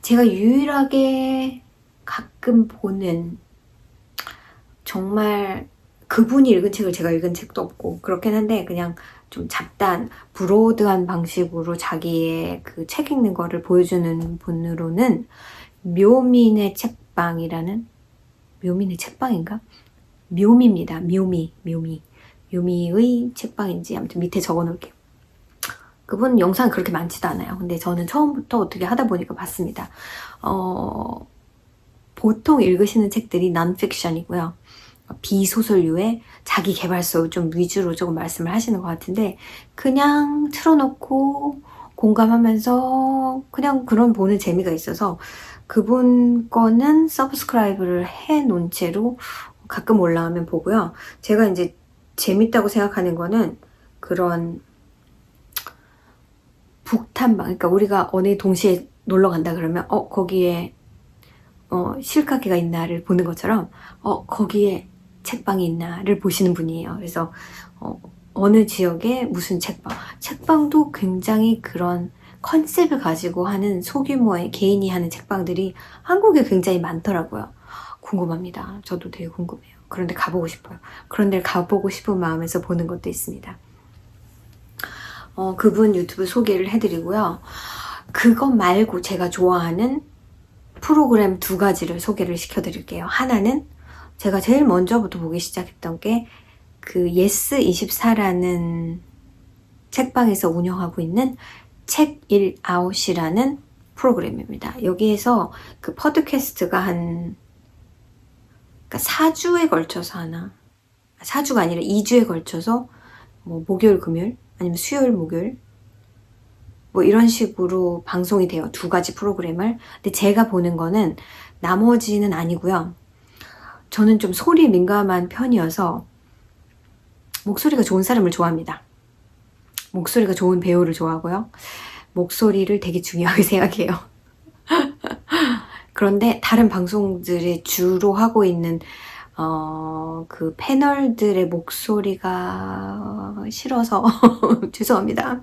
제가 유일하게 가끔 보는 정말 그분이 읽은 책을 제가 읽은 책도 없고 그렇긴 한데 그냥 좀 잡다한 브로드한 방식으로 자기의 그 책 읽는 거를 보여주는 분으로는 묘민의 책방이라는 묘민의 책방인가? 묘미입니다. 묘미의 책방인지 아무튼 밑에 적어 놓을게요. 그분 영상 그렇게 많지도 않아요. 근데 저는 처음부터 어떻게 하다 보니까 봤습니다. 보통 읽으시는 책들이 non-fiction이고요. 비소설류의 자기 개발서 좀 위주로 조금 말씀을 하시는 것 같은데 그냥 틀어놓고 공감하면서 그냥 그런 보는 재미가 있어서 그분 거는 서브스크라이브를 해 놓은 채로 가끔 올라오면 보고요. 제가 이제 재밌다고 생각하는 거는 그런 북탐방, 그러니까 우리가 어느 동시에 놀러 간다 그러면 거기에 실카게가 있나를 보는 것처럼 거기에 책방이 있나를 보시는 분이에요. 그래서 어느 지역에 무슨 책방도 굉장히 그런 컨셉을 가지고 하는 소규모의 개인이 하는 책방들이 한국에 굉장히 많더라고요. 궁금합니다. 저도 되게 궁금해요. 그런데 가보고 싶어요. 그런 데를 가보고 싶은 마음에서 보는 것도 있습니다. 그분 유튜브 소개를 해드리고요. 그것 말고 제가 좋아하는 프로그램 2가지를 소개를 시켜드릴게요. 하나는 제가 제일 먼저부터 보기 시작했던 게 그 yes24라는 책방에서 운영하고 있는 책 일 아웃이라는 프로그램입니다. 여기에서 그 팟캐스트가 그러니까 4주에 걸쳐서 하나 4주가 아니라 2주에 걸쳐서 목요일 금요일 아니면 수요일 목요일 이런 식으로 방송이 돼요. 2가지 프로그램을. 근데 제가 보는 거는 나머지는 아니고요. 저는 좀 소리 민감한 편이어서 목소리가 좋은 사람을 좋아합니다. 목소리가 좋은 배우를 좋아하고요. 목소리를 되게 중요하게 생각해요. 그런데 다른 방송들이 주로 하고 있는 그 패널들의 목소리가 싫어서 죄송합니다.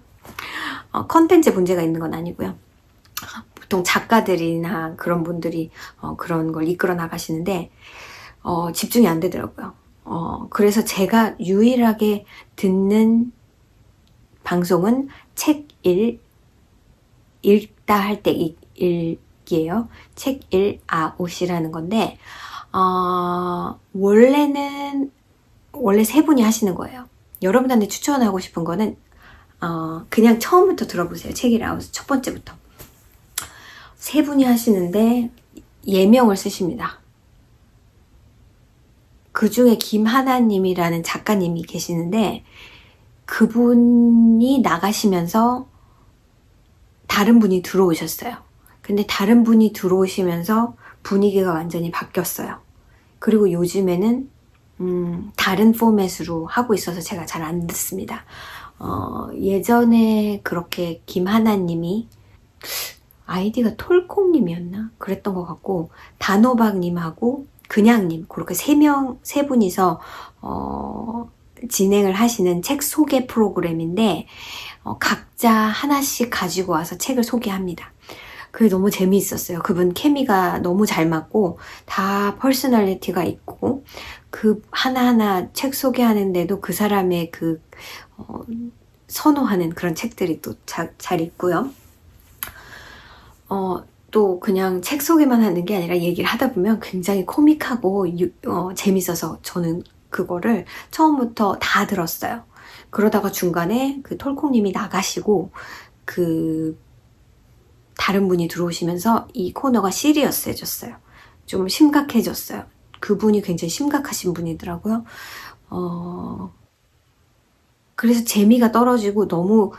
컨텐츠 문제가 있는 건 아니고요. 보통 작가들이나 그런 분들이 그런 걸 이끌어 나가시는데 집중이 안 되더라고요. 그래서 제가 유일하게 듣는 방송은 책 읽다 할 때 읽기예요. 책 일 아웃이라는 건데 원래 3분이 하시는 거예요. 여러분한테 추천하고 싶은 거는 그냥 처음부터 들어보세요. 책 일 아웃 첫 번째부터. 3분이 하시는데 예명을 쓰십니다. 그 중에 김하나님이라는 작가님이 계시는데 그분이 나가시면서 다른 분이 들어오셨어요. 근데 다른 분이 들어오시면서 분위기가 완전히 바뀌었어요. 그리고 요즘에는 다른 포맷으로 하고 있어서 제가 잘 안 듣습니다. 예전에 그렇게 김하나님이 아이디가 톨콩님이었나? 그랬던 것 같고 단호박님하고 그냥님 그렇게 세 분이서 진행을 하시는 책 소개 프로그램인데 각자 하나씩 가지고 와서 책을 소개합니다. 그게 너무 재미있었어요. 그분 케미가 너무 잘 맞고 다 퍼스널리티가 있고 그 하나하나 책 소개하는데도 그 사람의 그 선호하는 그런 책들이 또 잘 있고요. 또 그냥 책 소개만 하는 게 아니라 얘기를 하다 보면 굉장히 코믹하고 재밌어서 저는 그거를 처음부터 다 들었어요. 그러다가 중간에 그 톨콩님이 나가시고 그 다른 분이 들어오시면서 이 코너가 시리어스해졌어요. 좀 심각해졌어요. 그분이 굉장히 심각하신 분이더라고요. 그래서 재미가 떨어지고 너무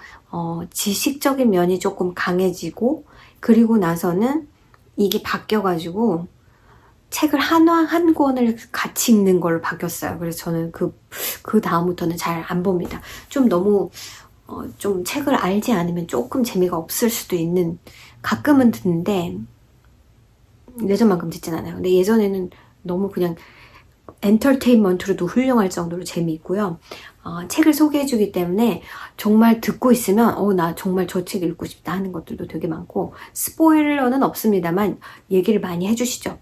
지식적인 면이 조금 강해지고, 그리고 나서는 이게 바뀌어가지고 책을 한 권을 같이 읽는 걸로 바뀌었어요. 그래서 저는 그 다음부터는 잘 안 봅니다. 좀 너무 좀 책을 알지 않으면 조금 재미가 없을 수도 있는, 가끔은 듣는데 예전만큼 듣진 않아요. 근데 예전에는 너무 그냥 엔터테인먼트로도 훌륭할 정도로 재미있고요. 책을 소개해주기 때문에 정말 듣고 있으면 나 정말 저 책 읽고 싶다 하는 것들도 되게 많고, 스포일러는 없습니다만 얘기를 많이 해주시죠.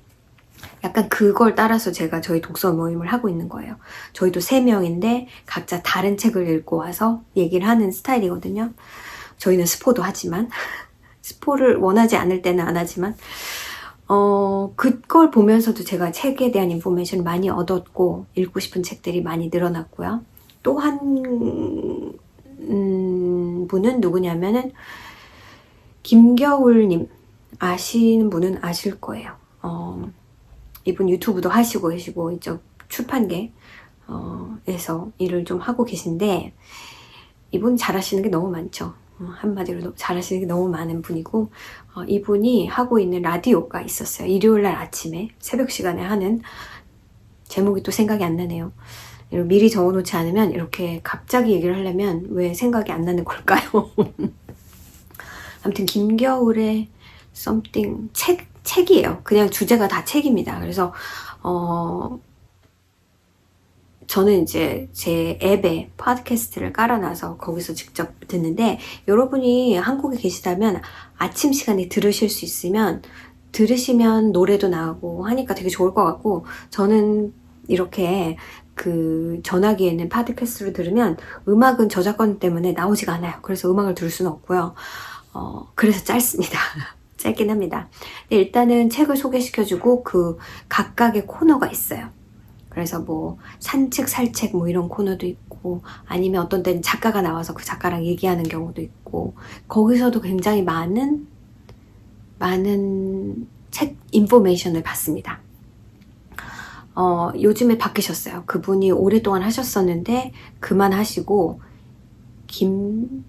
약간 그걸 따라서 제가 저희 독서 모임을 하고 있는 거예요. 저희도 3명인데 각자 다른 책을 읽고 와서 얘기를 하는 스타일이거든요. 저희는 스포도 하지만 스포를 원하지 않을 때는 안 하지만 그걸 보면서도 제가 책에 대한 인포메이션을 많이 얻었고 읽고 싶은 책들이 많이 늘어났고요. 또 한 분은 누구냐면은 김겨울님, 아시는 분은 아실 거예요. 이분 유튜브도 하시고 계시고 이쪽 출판계에서 일을 좀 하고 계신데, 이분 잘하시는 게 너무 많죠. 한마디로 잘하시는 게 너무 많은 분이고, 이분이 하고 있는 라디오가 있었어요. 일요일날 아침에 새벽 시간에 하는, 제목이 또 생각이 안 나네요. 미리 적어놓지 않으면 이렇게 갑자기 얘기를 하려면 왜 생각이 안 나는 걸까요? 아무튼 김겨울의 something, 책이에요. 그냥 주제가 다 책입니다. 그래서 저는 이제 제 앱에 팟캐스트를 깔아놔서 거기서 직접 듣는데, 여러분이 한국에 계시다면 아침 시간에 들으실 수 있으면 들으시면 노래도 나오고 하니까 되게 좋을 것 같고, 저는 이렇게 그 전화기에는 팟캐스트를 들으면 음악은 저작권 때문에 나오지가 않아요. 그래서 음악을 들을 수는 없고요. 그래서 짧습니다. 짧긴 합니다. 근데 일단은 책을 소개시켜주고 그 각각의 코너가 있어요. 그래서 뭐 산책, 살책 뭐 이런 코너도 있고, 아니면 어떤 때는 작가가 나와서 그 작가랑 얘기하는 경우도 있고, 거기서도 굉장히 많은 책 인포메이션을 받습니다. 요즘에 바뀌셨어요. 그분이 오랫동안 하셨었는데 그만하시고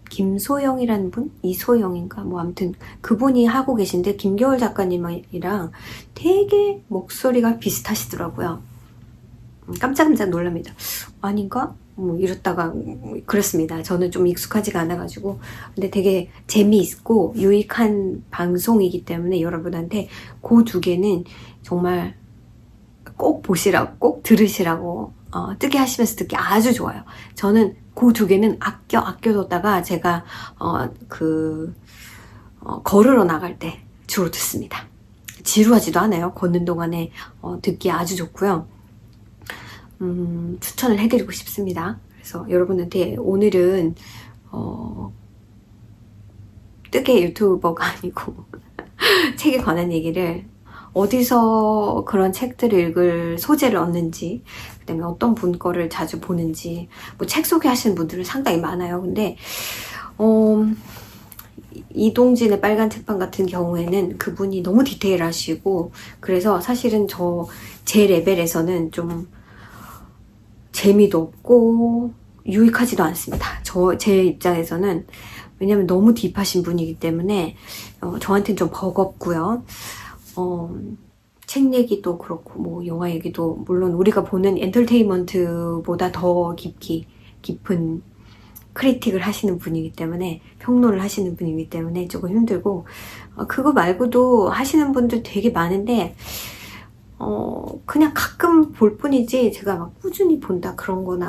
김소영이라는 분? 이소영인가? 뭐 아무튼 그분이 하고 계신데, 김겨울 작가님이랑 되게 목소리가 비슷하시더라고요. 깜짝깜짝 놀랍니다. 아닌가? 뭐 이랬다가 그렇습니다. 저는 좀 익숙하지가 않아가지고. 근데 되게 재미있고 유익한 방송이기 때문에 여러분한테 그 2개는 정말 꼭 보시라고, 꼭 들으시라고, 뜨게 하시면서 듣기 아주 좋아요. 저는 그 2개는 아껴뒀다가 제가 걸으러 나갈 때 주로 듣습니다. 지루하지도 않아요. 걷는 동안에 듣기 아주 좋고요. 추천을 해드리고 싶습니다. 그래서 여러분한테 오늘은 뜨개 유튜버가 아니고 책에 관한 얘기를, 어디서 그런 책들을 읽을 소재를 얻는지, 그 다음에 어떤 분 거를 자주 보는지, 뭐 책 소개하시는 분들은 상당히 많아요. 근데 이동진의 빨간 책방 같은 경우에는 그분이 너무 디테일하시고, 그래서 사실은 제 레벨에서는 좀 재미도 없고 유익하지도 않습니다. 제 입장에서는. 왜냐면 너무 딥하신 분이기 때문에 저한테는 좀 버겁고요. 책 얘기도 그렇고 뭐 영화 얘기도 물론 우리가 보는 엔터테인먼트보다 더 깊은 크리틱을 하시는 분이기 때문에, 평론을 하시는 분이기 때문에 조금 힘들고, 그거 말고도 하시는 분들 되게 많은데 그냥 가끔 볼 뿐이지 제가 막 꾸준히 본다 그런 건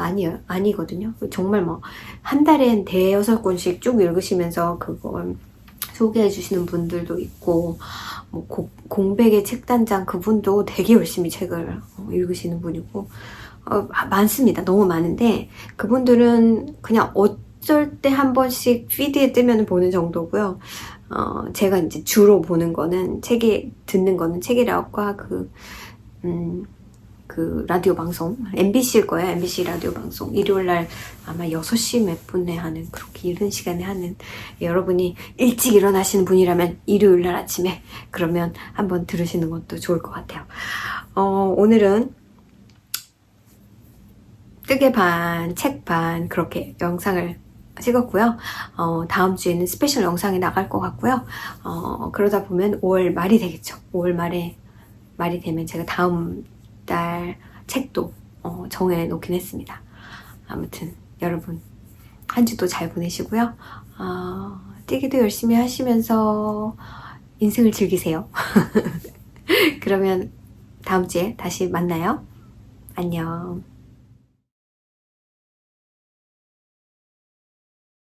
아니거든요. 정말 뭐 한 달에 5-6권씩 쭉 읽으시면서 그걸 소개해 주시는 분들도 있고, 뭐 공백의 책단장 그분도 되게 열심히 책을 읽으시는 분이고, 많습니다. 너무 많은데 그분들은 그냥 어쩔 때 한 번씩 피드에 뜨면 보는 정도고요. 제가 이제 주로 보는 거는 듣는 거는 책이라고과 그 라디오 방송, MBC일 거예요. MBC 라디오 방송. 일요일날 아마 6시 몇 분에 하는, 그렇게 이른 시간에 하는, 여러분이 일찍 일어나시는 분이라면 일요일날 아침에 그러면 한번 들으시는 것도 좋을 것 같아요. 오늘은 뜨개 반, 책 반 그렇게 영상을 찍었고요. 다음 주에는 스페셜 영상이 나갈 것 같고요. 그러다 보면 5월 말이 되겠죠. 5월 말이 되면 제가 다음 달 책도 정해 놓긴 했습니다. 아무튼 여러분 한 주도 잘 보내시고요. 뛰기도 열심히 하시면서 인생을 즐기세요. 그러면 다음 주에 다시 만나요. 안녕.